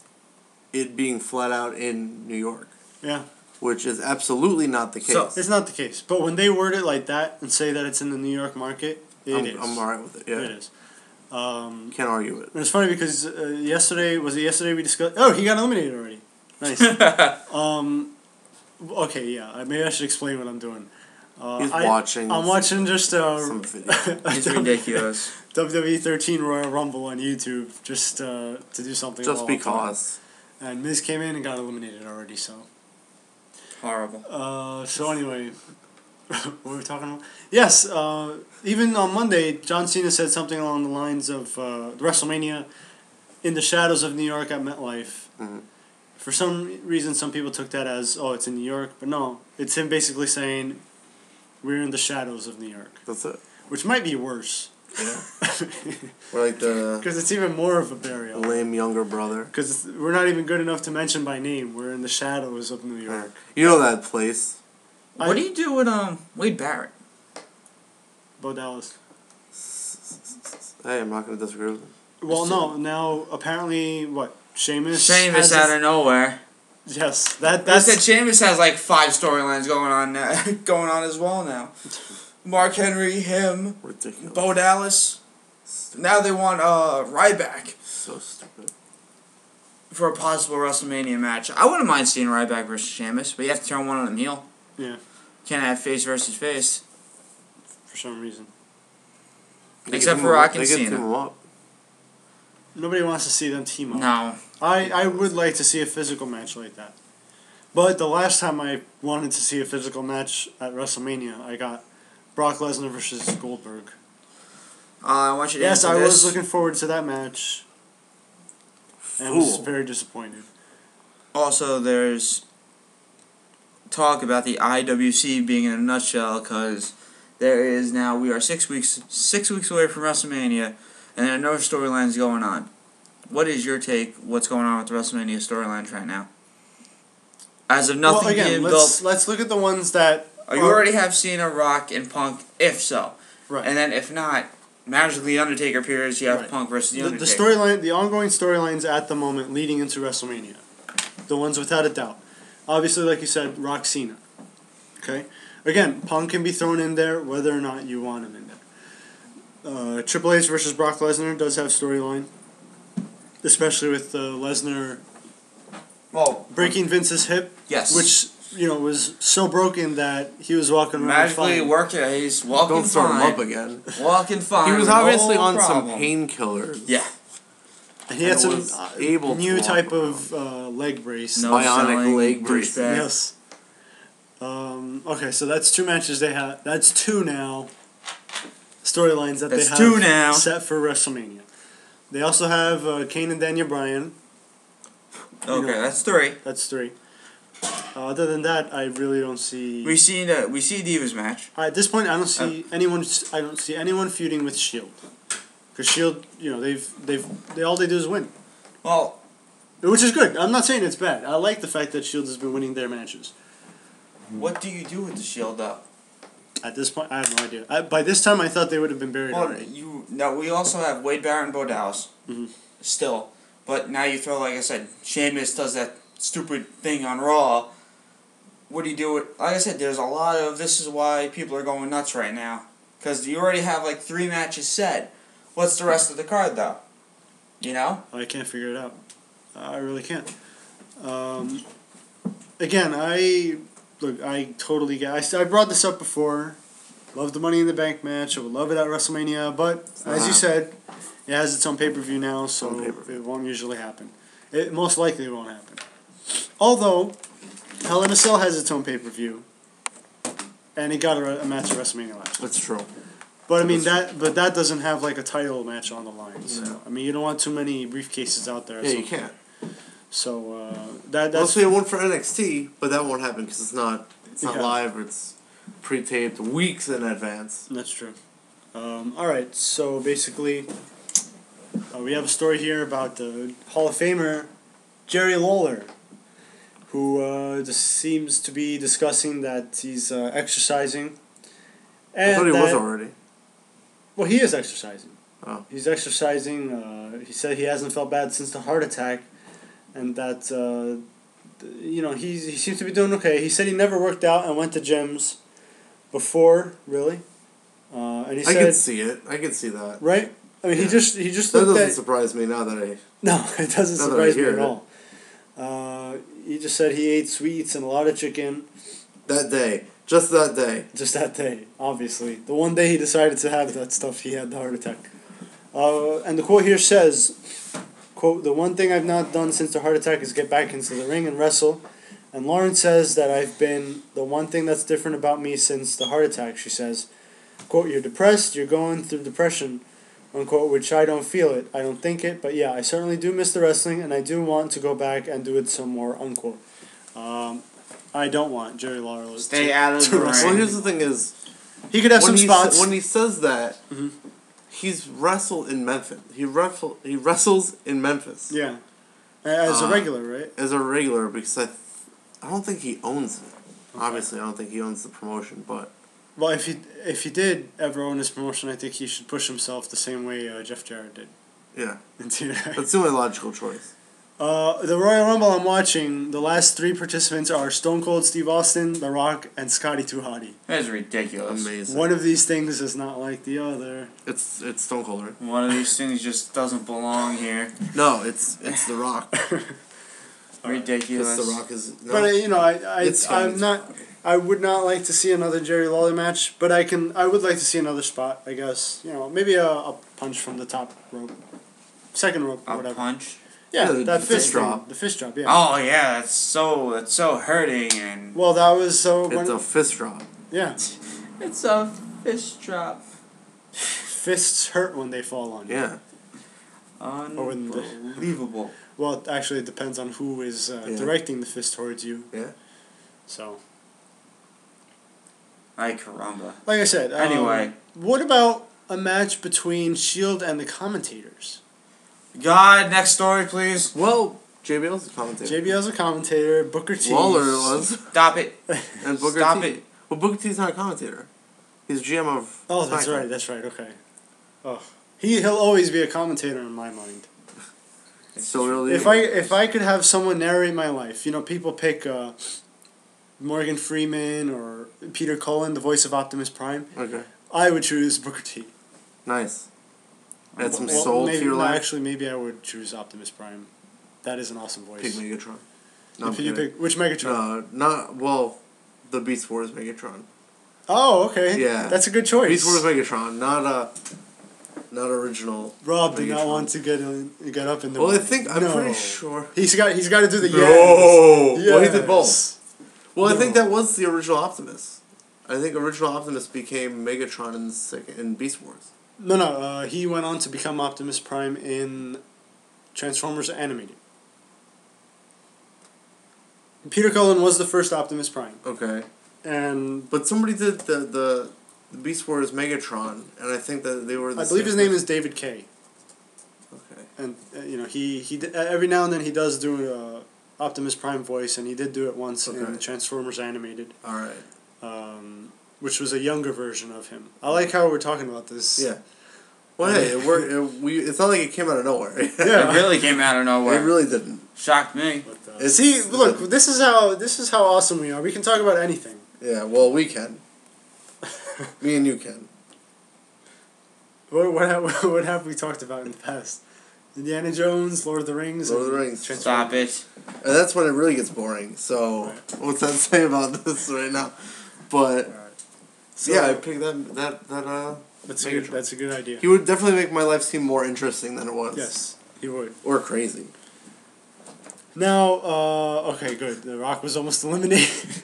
it being flat out in New York. Yeah. Which is absolutely not the case. So, it's not the case. But when they word it like that and say that it's in the New York market, it is. I'm alright with it, yeah. It is. Can't argue it. And it's funny because yesterday we discussed... Oh, he got eliminated already. Nice. Okay, yeah. Maybe I should explain what I'm doing. He's watching. I'm watching just some video. It's ridiculous. WWE 13 Royal Rumble on YouTube just to do something. Just because. And Miz came in and got eliminated already, so. Horrible. So anyway, what were we talking about? Yes, even on Monday, John Cena said something along the lines of WrestleMania in the shadows of New York at MetLife. Mm-hmm. For some reason, some people took that as, oh, it's in New York. But no, it's him basically saying, we're in the shadows of New York. That's it. Which might be worse. Yeah. We're like the... Because it's even more of a burial. lame younger brother. Because we're not even good enough to mention by name. We're in the shadows of New York. You know that place. What do you do with Wade Barrett? Bo Dallas. Hey, I'm not going to disagree with him. Well, no. Now, apparently, what? Sheamus Out of nowhere. Yes, I that's... said Sheamus has like 5 storylines going on going on as well now. Mark Henry, him, Ridiculous. Bo Dallas. Now they want Ryback. So stupid. For a possible WrestleMania match. I wouldn't mind seeing Ryback versus Sheamus, but you have to turn one on them heel. Yeah. Can't have face versus face. For some reason. Except for Rock and They Cena. get them up. Nobody wants to see them team up. No. I would like to see a physical match like that. But the last time I wanted to see a physical match at WrestleMania, I got Brock Lesnar versus Goldberg. I want you to Yes, answer I this. was looking forward to that match. And was very disappointed. Also, there's talk about the IWC being in a nutshell because we are 6 weeks away from WrestleMania, and there are no storylines going on. What is your take? What's going on with the WrestleMania storylines right now? As of nothing Well, again, being let's built. let's look at the ones that. You already have Cena, Rock, and Punk. If so, Right. And then if not, magically Undertaker appears. You have Right. Punk versus the Undertaker. The storyline, the ongoing storylines at the moment leading into WrestleMania, the ones without a doubt. Obviously, like you said, Rock, Cena. Okay. Again, Punk can be thrown in there whether or not you want him in there. Triple H versus Brock Lesnar does have storyline, especially with Lesnar breaking Vince's hip. Yes. Which was so broken that he was walking around magically fine. working. He's walking Don't start fine. him up again. Walking fine. He was no obviously on problem. some painkillers. Yeah. And he had and some was able to new walk type around. of leg brace. No Bionic selling, leg brace. douchebag. Yes. Okay, so that's 2 matches they have. That's 2 now. Storylines that That's they have 2 now. set for WrestleMania. They also have Kane and Daniel Bryan. Okay, that's 3. That's 3. Other than that, I really don't see. We see Divas match. At this point, I don't see anyone. I don't see anyone feuding with Shield. Because Shield, all they do is win, Well, which is good. I'm not saying it's bad. I like the fact that Shield has been winning their matches. what do you do with the Shield though? At this point, I have no idea. By this time, I thought they would have been buried already. We also have Wade Barrett and Bo Dallas. Mm-hmm. Still, but now you throw, like I said, Sheamus does that stupid thing on Raw. What do you do with? Like I said, there's a lot of. This is why people are going nuts right now, because you already have like 3 matches set. What's the rest of the card though? You know. I can't figure it out. I really can't. Again, I totally get. I brought this up before. Love the Money in the Bank match. I would love it at WrestleMania, but as you said, it has its own pay-per-view now, so it won't usually happen. It most likely won't happen. Although, Hell in a Cell has its own pay-per-view, and it got a match at WrestleMania last year. That's true. But I mean that doesn't have like a title match on the line. So I mean you don't want too many briefcases out there. Yeah, so, you can't. So that's. Let's say one for NXT, but that won't happen because it's not Yeah. live. Or it's pre-taped weeks in advance. That's true. All right, so basically, we have a story here about the Hall of Famer Jerry Lawler, who just seems to be discussing that he's exercising. And I thought he was already. Well, he is exercising. Oh. He's exercising. He said he hasn't felt bad since the heart attack, and that he seems to be doing okay. He said he never worked out and went to gyms before, really. And he said, I can see it. I can see that. right? I mean, he just That looked doesn't at. surprise me now that I. No, it doesn't Now that I surprise me hear at it. all. He just said he ate sweets and a lot of chicken. That day. Just that day. Just that day, obviously. The one day he decided to have that stuff, he had the heart attack. And the quote here says, quote, "The one thing I've not done since the heart attack is get back into the ring and wrestle." And Lauren says that I've been the one thing that's different about me since the heart attack. She says, quote, "You're depressed, you're going through depression," unquote, which I don't feel it. I don't think it, but yeah, I certainly do miss the wrestling, and I do want to go back and do it some more, unquote. I don't want Jerry Lawler Stay out of the ring. Well, here's the thing: is he could have some spots. when he says that, he's wrestled in Memphis. He wrestles in Memphis. Yeah, as a regular, right? As a regular, because I don't think he owns it. Obviously, I don't think he owns the promotion, but Well, if he did ever own his promotion, I think he should push himself the same way Jeff Jarrett did. yeah, Into that. that's the only logical choice. The Royal Rumble I'm watching, the last 3 participants are Stone Cold Steve Austin, The Rock, and Scotty 2 Hotty. That is ridiculous. Amazing. One of these things is not like the other. It's Stone Cold, right? One of these things just doesn't belong here. No, it's The Rock. Ridiculous. Because The Rock is. No, But Scotty's I'm not. Rock. I would not like to see another Jerry Lawler match, but I would like to see another spot. I guess maybe a punch from the top rope, second rope, or A whatever. punch. Yeah, Yeah, that the fist fist drop. drop. The fist drop. Yeah. Oh yeah, that's so hurting and Well, that was so. It's a fist drop. Yeah. it's a fist drop. Fists hurt when they fall on you. Yeah. Unbelievable. Well, actually, it depends on who is directing the fist towards you. Yeah. So. Ay caramba. Like I said. Anyway. What about a match between Shield and the commentators? God, next story, please. Well, JBL's a commentator. JBL's a commentator. Booker T. Lawler was. Stop it. And Booker Stop T. it. Well, Booker T's not a commentator. He's GM of. Oh, that's SmackDown. right. That's right. Okay. Oh, he'll always be a commentator in my mind. So really. If I could have someone narrate my life, people pick Morgan Freeman or Peter Cullen, the voice of Optimus Prime. Okay. I would choose Booker T. Nice. Add some soul maybe, to your life. Actually, maybe I would choose Optimus Prime. That is an awesome voice. Pick Megatron. If you pick which Megatron? The Beast Wars Megatron. Oh, okay. Yeah. That's a good choice. Beast Wars Megatron, not original. Rob did not Megatron. want to get up in the. Well, ring. I'm pretty sure. He's got to do the No. yes. Well, he did both. Well, I think No. that was the original Optimus. I think original Optimus became Megatron in Beast Wars. No. He went on to become Optimus Prime in Transformers Animated. Peter Cullen was the first Optimus Prime. Okay. And But somebody did the Beast Wars Megatron, and I think that they were. I believe his name is David Kay. Okay. And he every now and then he does do a Optimus Prime voice, and he did do it once in Transformers Animated. All right. Which was a younger version of him. I like how we're talking about this. Yeah. Well, hey, it worked. It's not like it came out of nowhere. Yeah. It really came out of nowhere. It really didn't. Shocked me. But, see, look, this is how awesome we are. We can talk about anything. Yeah. Well, we can. Me and you can. What have we talked about in the past? Indiana Jones, Lord of the Rings. Lord of the Rings. Stop it. And that's when it really gets boring. So, what's that say about this right now? But So, yeah, I picked that. That's a good idea. He would definitely make my life seem more interesting than it was. Yes, he would. Or crazy. Now, okay, good. The Rock was almost eliminated.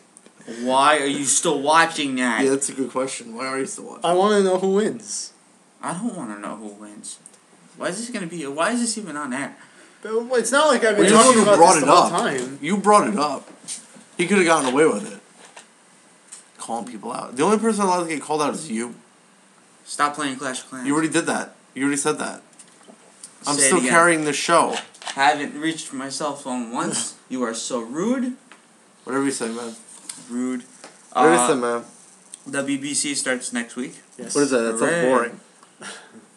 Why are you still watching that? Yeah, that's a good question. Why are you still watching? I want to know who wins. I don't want to know who wins. Why is this even on air? But it's not like I've been Well, talking you about brought this it the whole up. time. You brought it up. He could have gotten away with it. Calling people out. The only person allowed to get called out is you. Stop playing Clash of Clans. You already did that. You already said that. I'm Say it still again. carrying this show. Haven't reached for my cell phone once. You are so rude. Whatever you say, man. Rude. Whatever you say, man. WBC starts next week. Yes. What is that? That sounds Hooray. boring.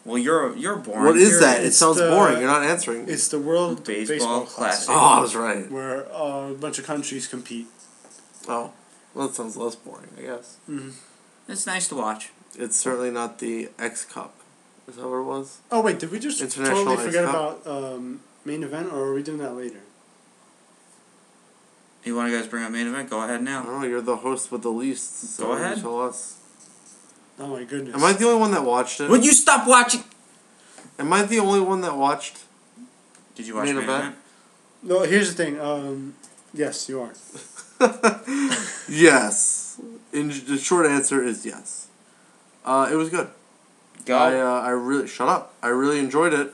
Well, you're boring. What is that? It It's sounds the- boring. You're not answering. It's the World Baseball Baseball Classic. Classic, Oh, I was right. where a bunch of countries compete. Oh. Well, that sounds less boring, I guess. Mm-hmm. It's nice to watch. It's certainly not the X Cup. Is that what it was? Oh wait, did we just International totally forget Ice about main event, or are we doing that later? You want to guys bring up main event? Go ahead I now. don't know. You're the host with the least. So Go ahead. You tell us. Oh my goodness. Am I the only one that watched it? Would you stop watching? Am I the only one that watched? Did you watch Main main event? event? No, here's the thing. Yes, you are. Yes. The short answer is yes. It was good. Go. I really shut up. I really enjoyed it.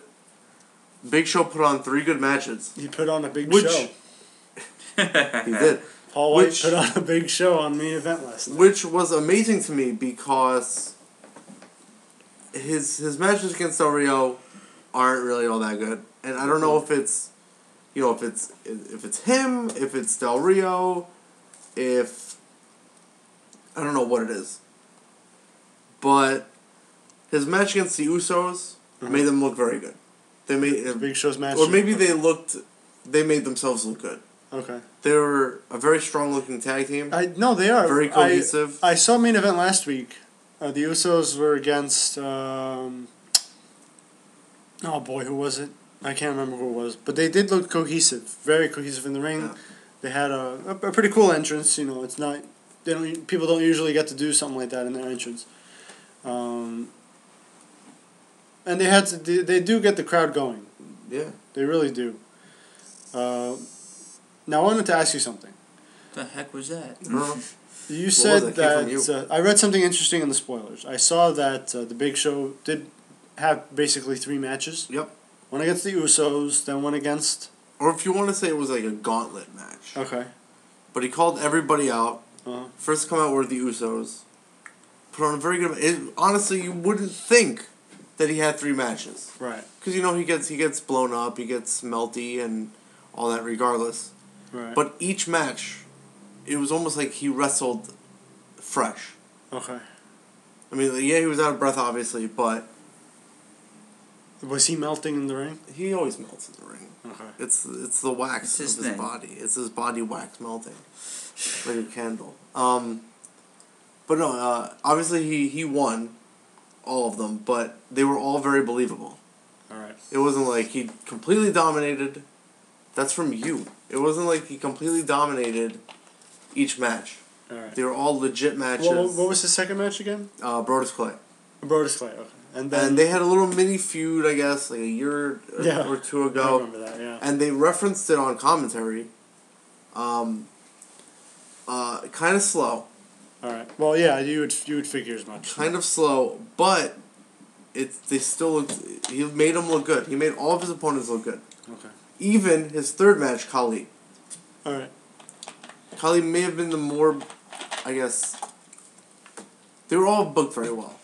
Big Show put on 3 good matches. He put on a big Which- show. He did. Paul White Which- put on a big show on main event last night. Which was amazing to me because his matches against Del Rio aren't really all that good. And I don't know if it's if it's him, if it's Del Rio, if I don't know what it is. But his match against the Usos made them look very good. They made Big Show's match. or maybe they made themselves look good. Okay. They were a very strong looking tag team. No, they are Very cohesive. I saw main event last week. The Usos were against. Oh boy, who was it? I can't remember who it was, but they did look cohesive, very cohesive in the ring. Yeah. They had a pretty cool entrance. You know, it's not people don't usually get to do something like that in their entrance. And they do get the crowd going. Yeah. They really do. Now I wanted to ask you something. The heck was that? You said was that? Came from that I read something interesting in the spoilers. I saw that the Big Show did have basically 3 matches. Yep. One against the Usos, then one against. Or if you want to say it was like a gauntlet match. Okay. But he called everybody out. Uh-huh. First to come out were the Usos. Put on a very good. Honestly, you wouldn't think that he had 3 matches. Right. Because he gets blown up, he gets melty, and all that. Regardless. Right. But each match, it was almost like he wrestled fresh. Okay. I mean, yeah, he was out of breath, obviously, but Was he melting in the ring? he always melts in the ring. Okay. It's the wax It's his of his thing. body. It's his body wax melting, like a candle. But no, obviously he won all of them, but they were all very believable. All right. It wasn't like he completely dominated. That's from you. It wasn't like he completely dominated each match. All right. They were all legit matches. What was the second match again? Brodus Clay. Brodus Clay. Okay. And then And they had a little mini feud, I guess, like a year or 2 I ago. remember that. Yeah. And they referenced it on commentary. Kind of slow. All right. Well, yeah, you would figure as much. Kind of slow, but they still looked. He made him look good. He made all of his opponents look good. Okay. Even his third match, Khali. All right. Khali may have been the more, I guess. They were all booked very well,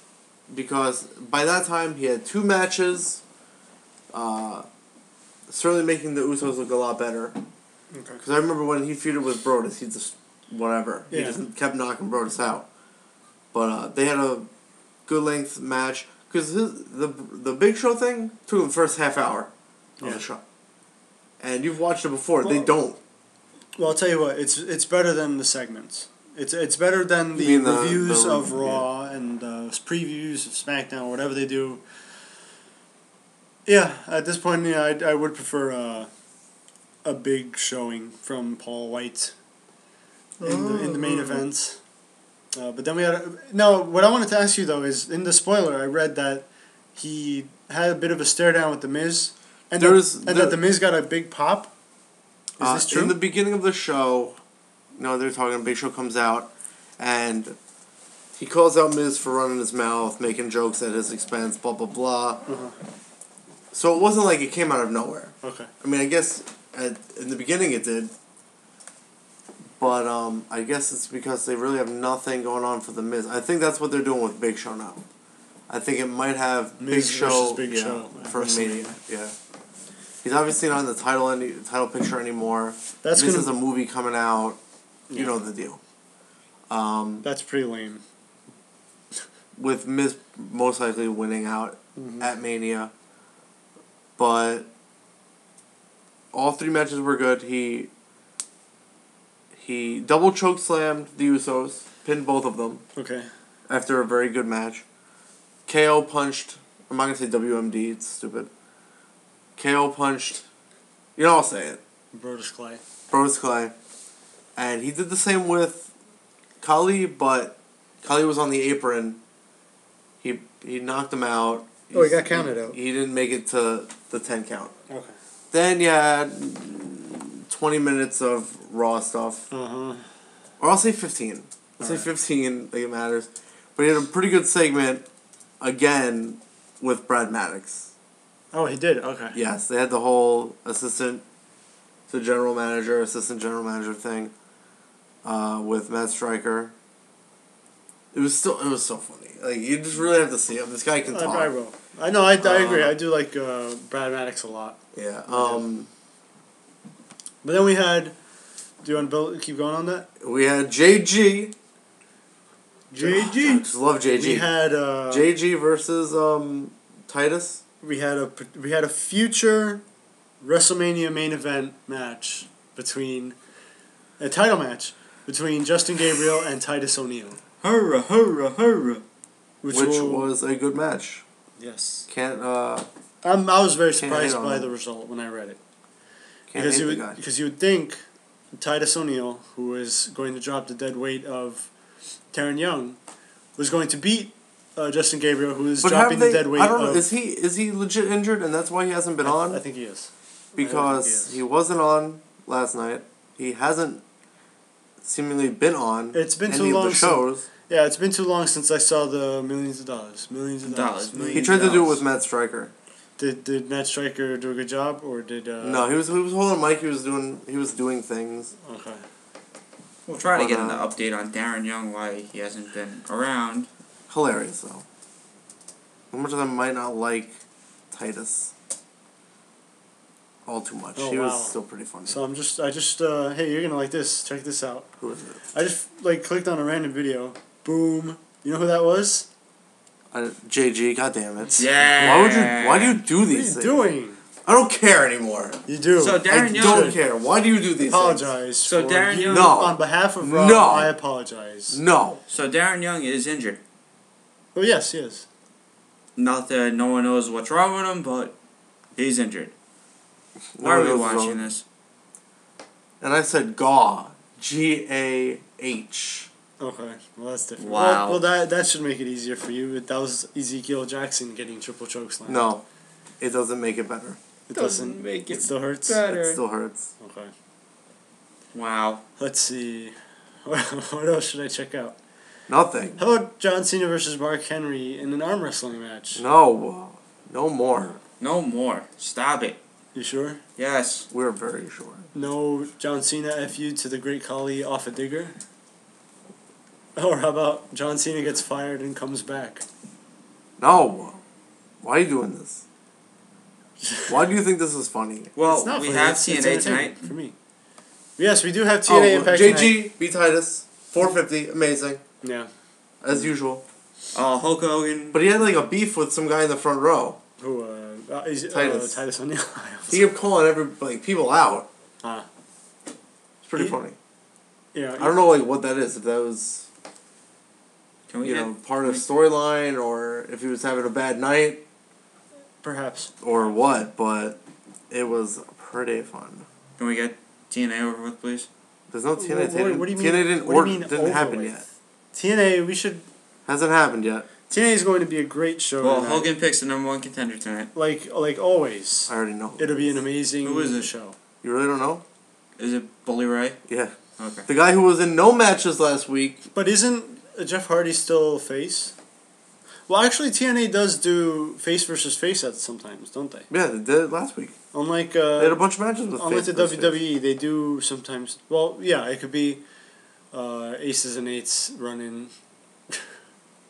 because by that time he had 2 matches. Certainly making the Usos look a lot better. Okay. Because I remember when he feuded with Brodus, he just whatever. He Yeah. just kept knocking Brodus out. But they had a good length match. Because the Big Show thing took the first half hour of the show. And you've watched it before. They don't. Well, I'll tell you what. It's better than the segments. It's better than the You mean reviews the- of Raw and previews of SmackDown, whatever they do. Yeah, at this point, yeah, I would prefer a big showing from Paul White in the main events. But then we had what I wanted to ask you though is in the spoiler I read that he had a bit of a stare down with the Miz, and that the Miz got a big pop. Is this true? In the beginning of the show, they're talking. Big Show comes out, and he calls out Miz for running his mouth, making jokes at his expense, blah blah blah. So it wasn't like it came out of nowhere. Okay. I mean, I guess in the beginning it did. But I guess it's because they really have nothing going on for the Miz. I think that's what they're doing with Big Show now. I think it might have Miz Big Show, versus Big Show for WrestleMania. Mania. Yeah, he's obviously not in the title picture anymore. That's Miz gonna- has a movie coming out. You Yeah. know the deal. That's pretty lame. With Miz most likely winning out at Mania. But all 3 matches were good. He double choke slammed the Usos, pinned both of them Okay. after a very good match. KO punched. I'm not gonna say WMD. It's stupid. KO punched. I'll say it. Brodus Clay. Brodus Clay, and he did the same with Khali, but Khali was on the apron. He knocked him out. Oh, he got counted out. He didn't make it to the 10 count. Okay. Then you had 20 minutes of Raw stuff. Uh-huh. Or I'll say 15. I'll say 15, like it matters. But he had a pretty good segment, again, with Brad Maddox. Oh, he did? Okay. Yes, they had the whole assistant general manager thing with Matt Stryker. It was so funny. Like, you just really have to see him. This guy can talk. I will. I know, I agree. I do like Brad Maddox a lot. Yeah. But then we had... Do you want to keep going on that? We had JG JG. Just love JG. We had JG versus Titus. we had a future WrestleMania main event match between a title match between Justin Gabriel and Titus O'Neil. Hurrah, hurrah, hurrah. Which was a good match. Yes. I was very Can't surprised hate on by him. the result when I read it. Can't hate the guy. Because you would think Titus O'Neil, who is going to drop the dead weight of Taron Young, was going to beat Justin Gabriel, who is dropping the dead weight. I don't know. Is he legit injured, and that's why he hasn't been on? I think he is. Because he wasn't on last night. He hasn't seemingly been on. It's been any too long. of the shows. Yeah, it's been too long since I saw the millions of dollars. He tried to do it with Matt Stryker. Did Matt Stryker do a good job, or did? No, he was holding a mic. He was doing things. Okay. We'll try to get an update on Darren Young, why he hasn't been around. Hilarious though. As much as I might not like Titus all too much, he was still pretty funny. So hey, you're gonna like this. Check this out. Who is it? I just clicked on a random video. Boom. You know who that was? JG. God damn it. Yeah. Why do you do these things? What are you doing? I don't care anymore. You do. So Darren I Young. don't care. Why do you do these Apologize. So for Darren you. Young. No. On behalf of Rob, No. I apologize. things? No. So Darren Young is injured. Oh yes, yes. Not that no one knows what's wrong with him, but he's injured. Why Nobody are we knows what's watching wrong. this? And I said Gah. G-A-H. Okay, well that's different. Wow. Well, that should make it easier for you. That was Ezekiel Jackson getting triple chokeslam. No. It doesn't make it better. It doesn't make it still hurts. It still hurts. Okay. Wow. Let's see. What else should I check out? Nothing. How about John Cena versus Mark Henry in an arm wrestling match? No. No more. No more. Stop it. You sure? Yes. We're very sure. No John Cena FU to the Great Khali off a digger? Or how about John Cena gets fired and comes back? No. Why are you doing this? Why do you think this is funny? Well, It's not we funny, have it's TNA entertainment tonight. for me. Yes, we do have TNA Impact tonight. JG beat Titus. 450. Amazing. Yeah. As usual. Hulk Hogan. But he had like a beef with some guy in the front row. Who? Titus. Titus O'Neil. He kept calling people out. Ah. It's pretty funny. Yeah. I don't know what that is. If that was Can we part of the storyline, or if he was having a bad night, Perhaps. or what. But it was pretty fun. Can we get TNA over with, please? There's no TNA. What do you mean? TNA didn't happen over yet. with? TNA, we should. Hasn't happened yet. TNA is going to be a great show. Well, tonight. Hogan picks the number one contender tonight. Like always. I already know. It'll be an amazing Who is it? show. You really don't know? Is it Bully Ray? Yeah. Okay. The guy who was in no matches last week. But isn't Jeff Hardy still face? Well, actually, TNA does do face versus face at sometimes, don't they? Yeah, they did it last week. Unlike They had a bunch of matches with unlike face the versus WWE, they do sometimes. Well, yeah, it could be aces and eights running.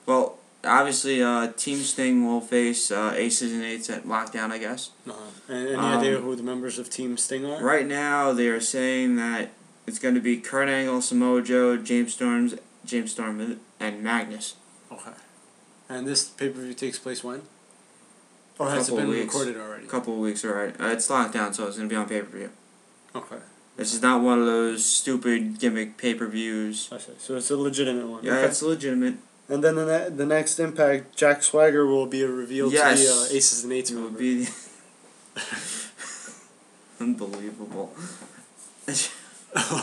Well, obviously, Team Sting will face Aces and Eights at Lockdown, I guess. And any idea who the members of Team Sting are? Right now, they are saying that it's going to be Kurt Angle, Samoa Joe, James Storm, and Magnus. Okay. And this pay-per-view takes place when? Or has it been recorded already? A couple of weeks, alright. It's Lockdown, so it's going to be on pay-per-view. Okay. This is not one of those stupid gimmick pay-per-views. I see. So it's a legitimate one. Yeah, Okay. it's legitimate. And then the next Impact, Jack Swagger will be revealed to the Aces and Eights It will member. be unbelievable.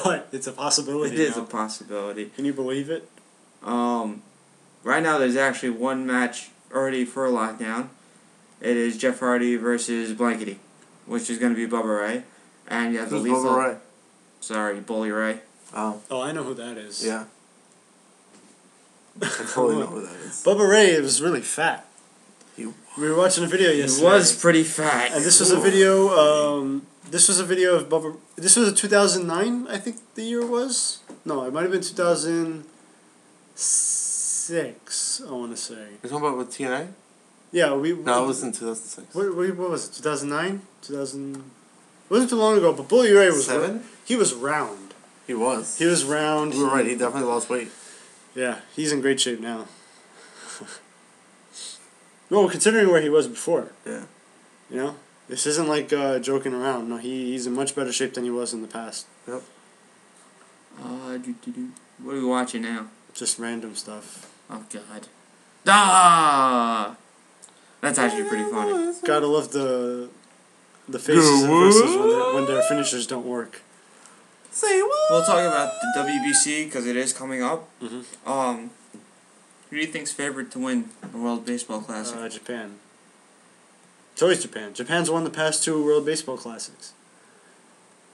What? It's a possibility. It is now. a possibility. Can you believe it? Right now, there's actually one match already for Lockdown. It is Jeff Hardy versus Blankety, which is going to be Bubba Ray, and you have the Who's Lethal. Bubba Ray? Sorry, Bully Ray. Oh. Oh, I know who that is. Yeah. I totally know who that is. Bubba Ray was really fat. He We were watching a video yesterday. He was pretty fat. And this was a video. This was a video of Bubba. This was a 2009, I think the year was. No, it might have been 2006. I want to say. You're talking about with TNA? Yeah, No, it was in 2006. What was it? 2009, 2000. It wasn't too long ago, but Bully Ray was 7? He was round. He was. He was round. You were right. He definitely lost weight. Yeah, he's in great shape now. Well, considering where he was before. Yeah. You know? This isn't like joking around. No, he's in much better shape than he was in the past. Yep. What are we watching now? Just random stuff. Oh, God. Ah! That's actually pretty funny. Gotta love the faces of wrestlers when their finishers don't work. Say what? We'll talk about the WBC because it is coming up. Mm-hmm. Who do you think's favorite to win the World Baseball Classic? Japan. It's always Japan. Japan's won the past 2 World Baseball Classics.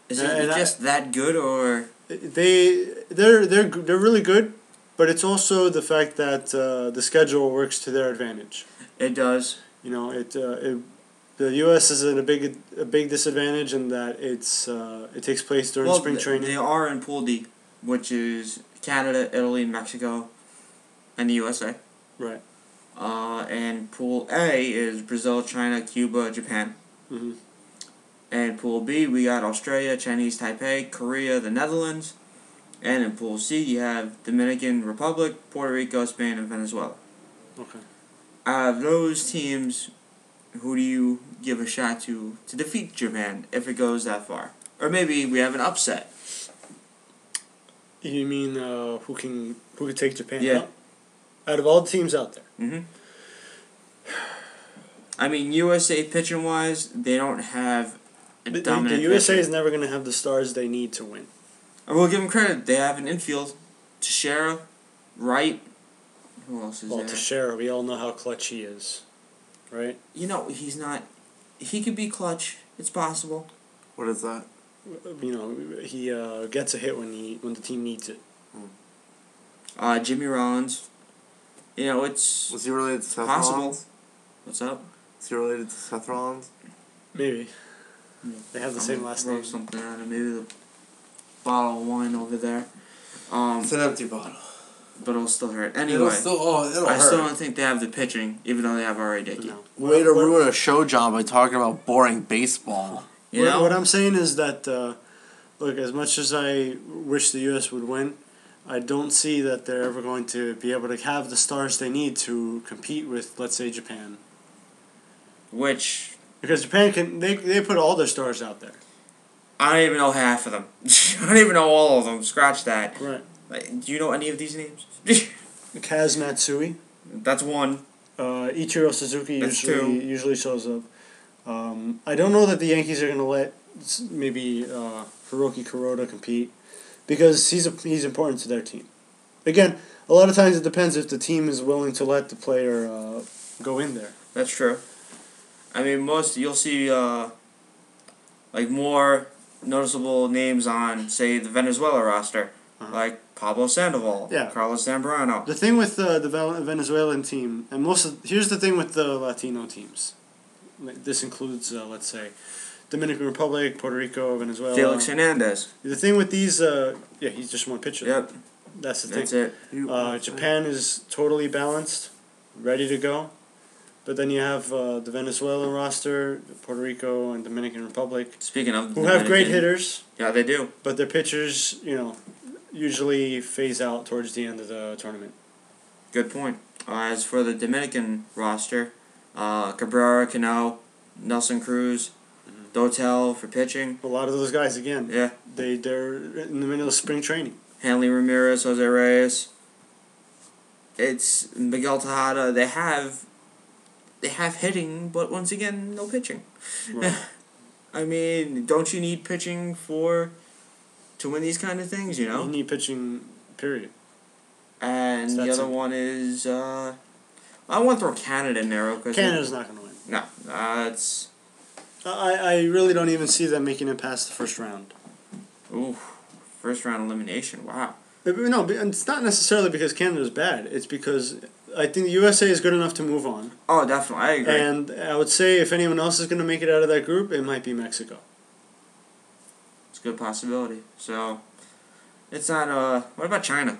Is it just that good, or they're really good, but it's also the fact that the schedule works to their advantage. It does. You know, the U.S. is at a big disadvantage in that it takes place during spring training. They are in Pool D, which is Canada, Italy, Mexico, and the USA. Right. And Pool A is Brazil, China, Cuba, Japan. Mm-hmm. And Pool B, we got Australia, Chinese Taipei, Korea, the Netherlands. And in Pool C, you have Dominican Republic, Puerto Rico, Spain, and Venezuela. Okay. Out of those teams, who do you give a shot to defeat Japan if it goes that far? Or maybe we have an upset. You mean who can take Japan Yeah. out? Out of all the teams out there. Mm-hmm. I mean, USA pitching wise, they don't have a dominant The USA pitcher. is never going to have the stars they need to win. I will give them credit. They have an infield. Teixeira, Wright. Who else is there? Teixeira, we all know how clutch he is, right? You know, he's not. He could be clutch. It's possible. What is that? You know, he gets a hit when the team needs it. Jimmy Rollins. You know, it's Was he related to Seth possible. Rollins? What's up? Is he related to Seth Rollins? Maybe. They have the same last Throw name. something at him. Maybe the bottle of wine over there. It's an empty bottle. But it'll still hurt. Anyway, It'll hurt. I still don't think they have the pitching, even though they have R.A. Dickey. No. Way to ruin a show, John, by talking about boring baseball. You know? What I'm saying is that, look, as much as I wish the U.S. would win, I don't see that they're ever going to be able to have the stars they need to compete with, let's say, Japan. Which Because Japan they put all their stars out there. I don't even know half of them. I don't even know all of them. Scratch that. Right. Like, do you know any of these names? Kaz Matsui, That's one. Ichiro Suzuki That's usually shows up. I don't know that the Yankees are going to let maybe Hiroki Kuroda compete because he's important to their team. Again, a lot of times it depends if the team is willing to let the player go in there. That's true. I mean, you'll see like more noticeable names on, say, the Venezuela roster, like Pablo Sandoval, Yeah. Carlos Zambrano. The thing with the Venezuelan team, and here's the thing with the Latino teams. This includes, let's say, Dominican Republic, Puerto Rico, Venezuela. Felix Hernandez. The thing with these, he's just one pitcher. Yep, That's the that's thing. it. Japan is totally balanced, ready to go. But then you have the Venezuelan roster, Puerto Rico, and Dominican Republic, Speaking of who have great Dominican- hitters, Yeah, they do. but their pitchers, usually phase out towards the end of the tournament. Good point. As for the Dominican roster, Cabrera, Cano, Nelson Cruz, Dotel for pitching. A lot of those guys, again, Yeah. they're in the middle of spring training. Hanley Ramirez, Jose Reyes. It's Miguel Tejada. They have hitting, but once again, no pitching. Right. I mean, don't you need pitching to win these kind of things, you know? You need pitching, period. And So the that's other one is, I want to throw Canada in there. Cause Canada's not going to win. No, it's... I really don't even see them making it past the first round. Ooh, first round elimination, wow. No, it's not necessarily because Canada's bad. It's because I think the USA is good enough to move on. Oh, definitely, I agree. And I would say if anyone else is going to make it out of that group, it might be Mexico. It's a good possibility. So, it's not, what about China?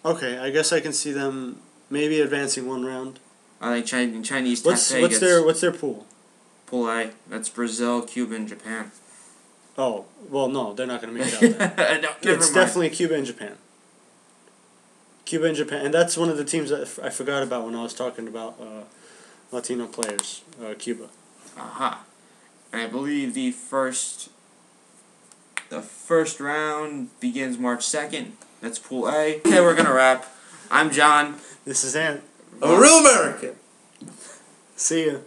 Okay, I guess I can see them maybe advancing one round. I think Chinese What's Taipei gets their pool? Pool A. That's Brazil, Cuba, and Japan. Oh, well, no, they're not going to make it out there. No, never It's mind. definitely Cuba and Japan. Cuba and Japan. And that's one of the teams that I forgot about when I was talking about Latino players. Cuba. Aha. And I believe the first round begins March 2nd. That's Pool A. Okay, we're going to wrap. I'm John. This is Ant. A real American. See ya.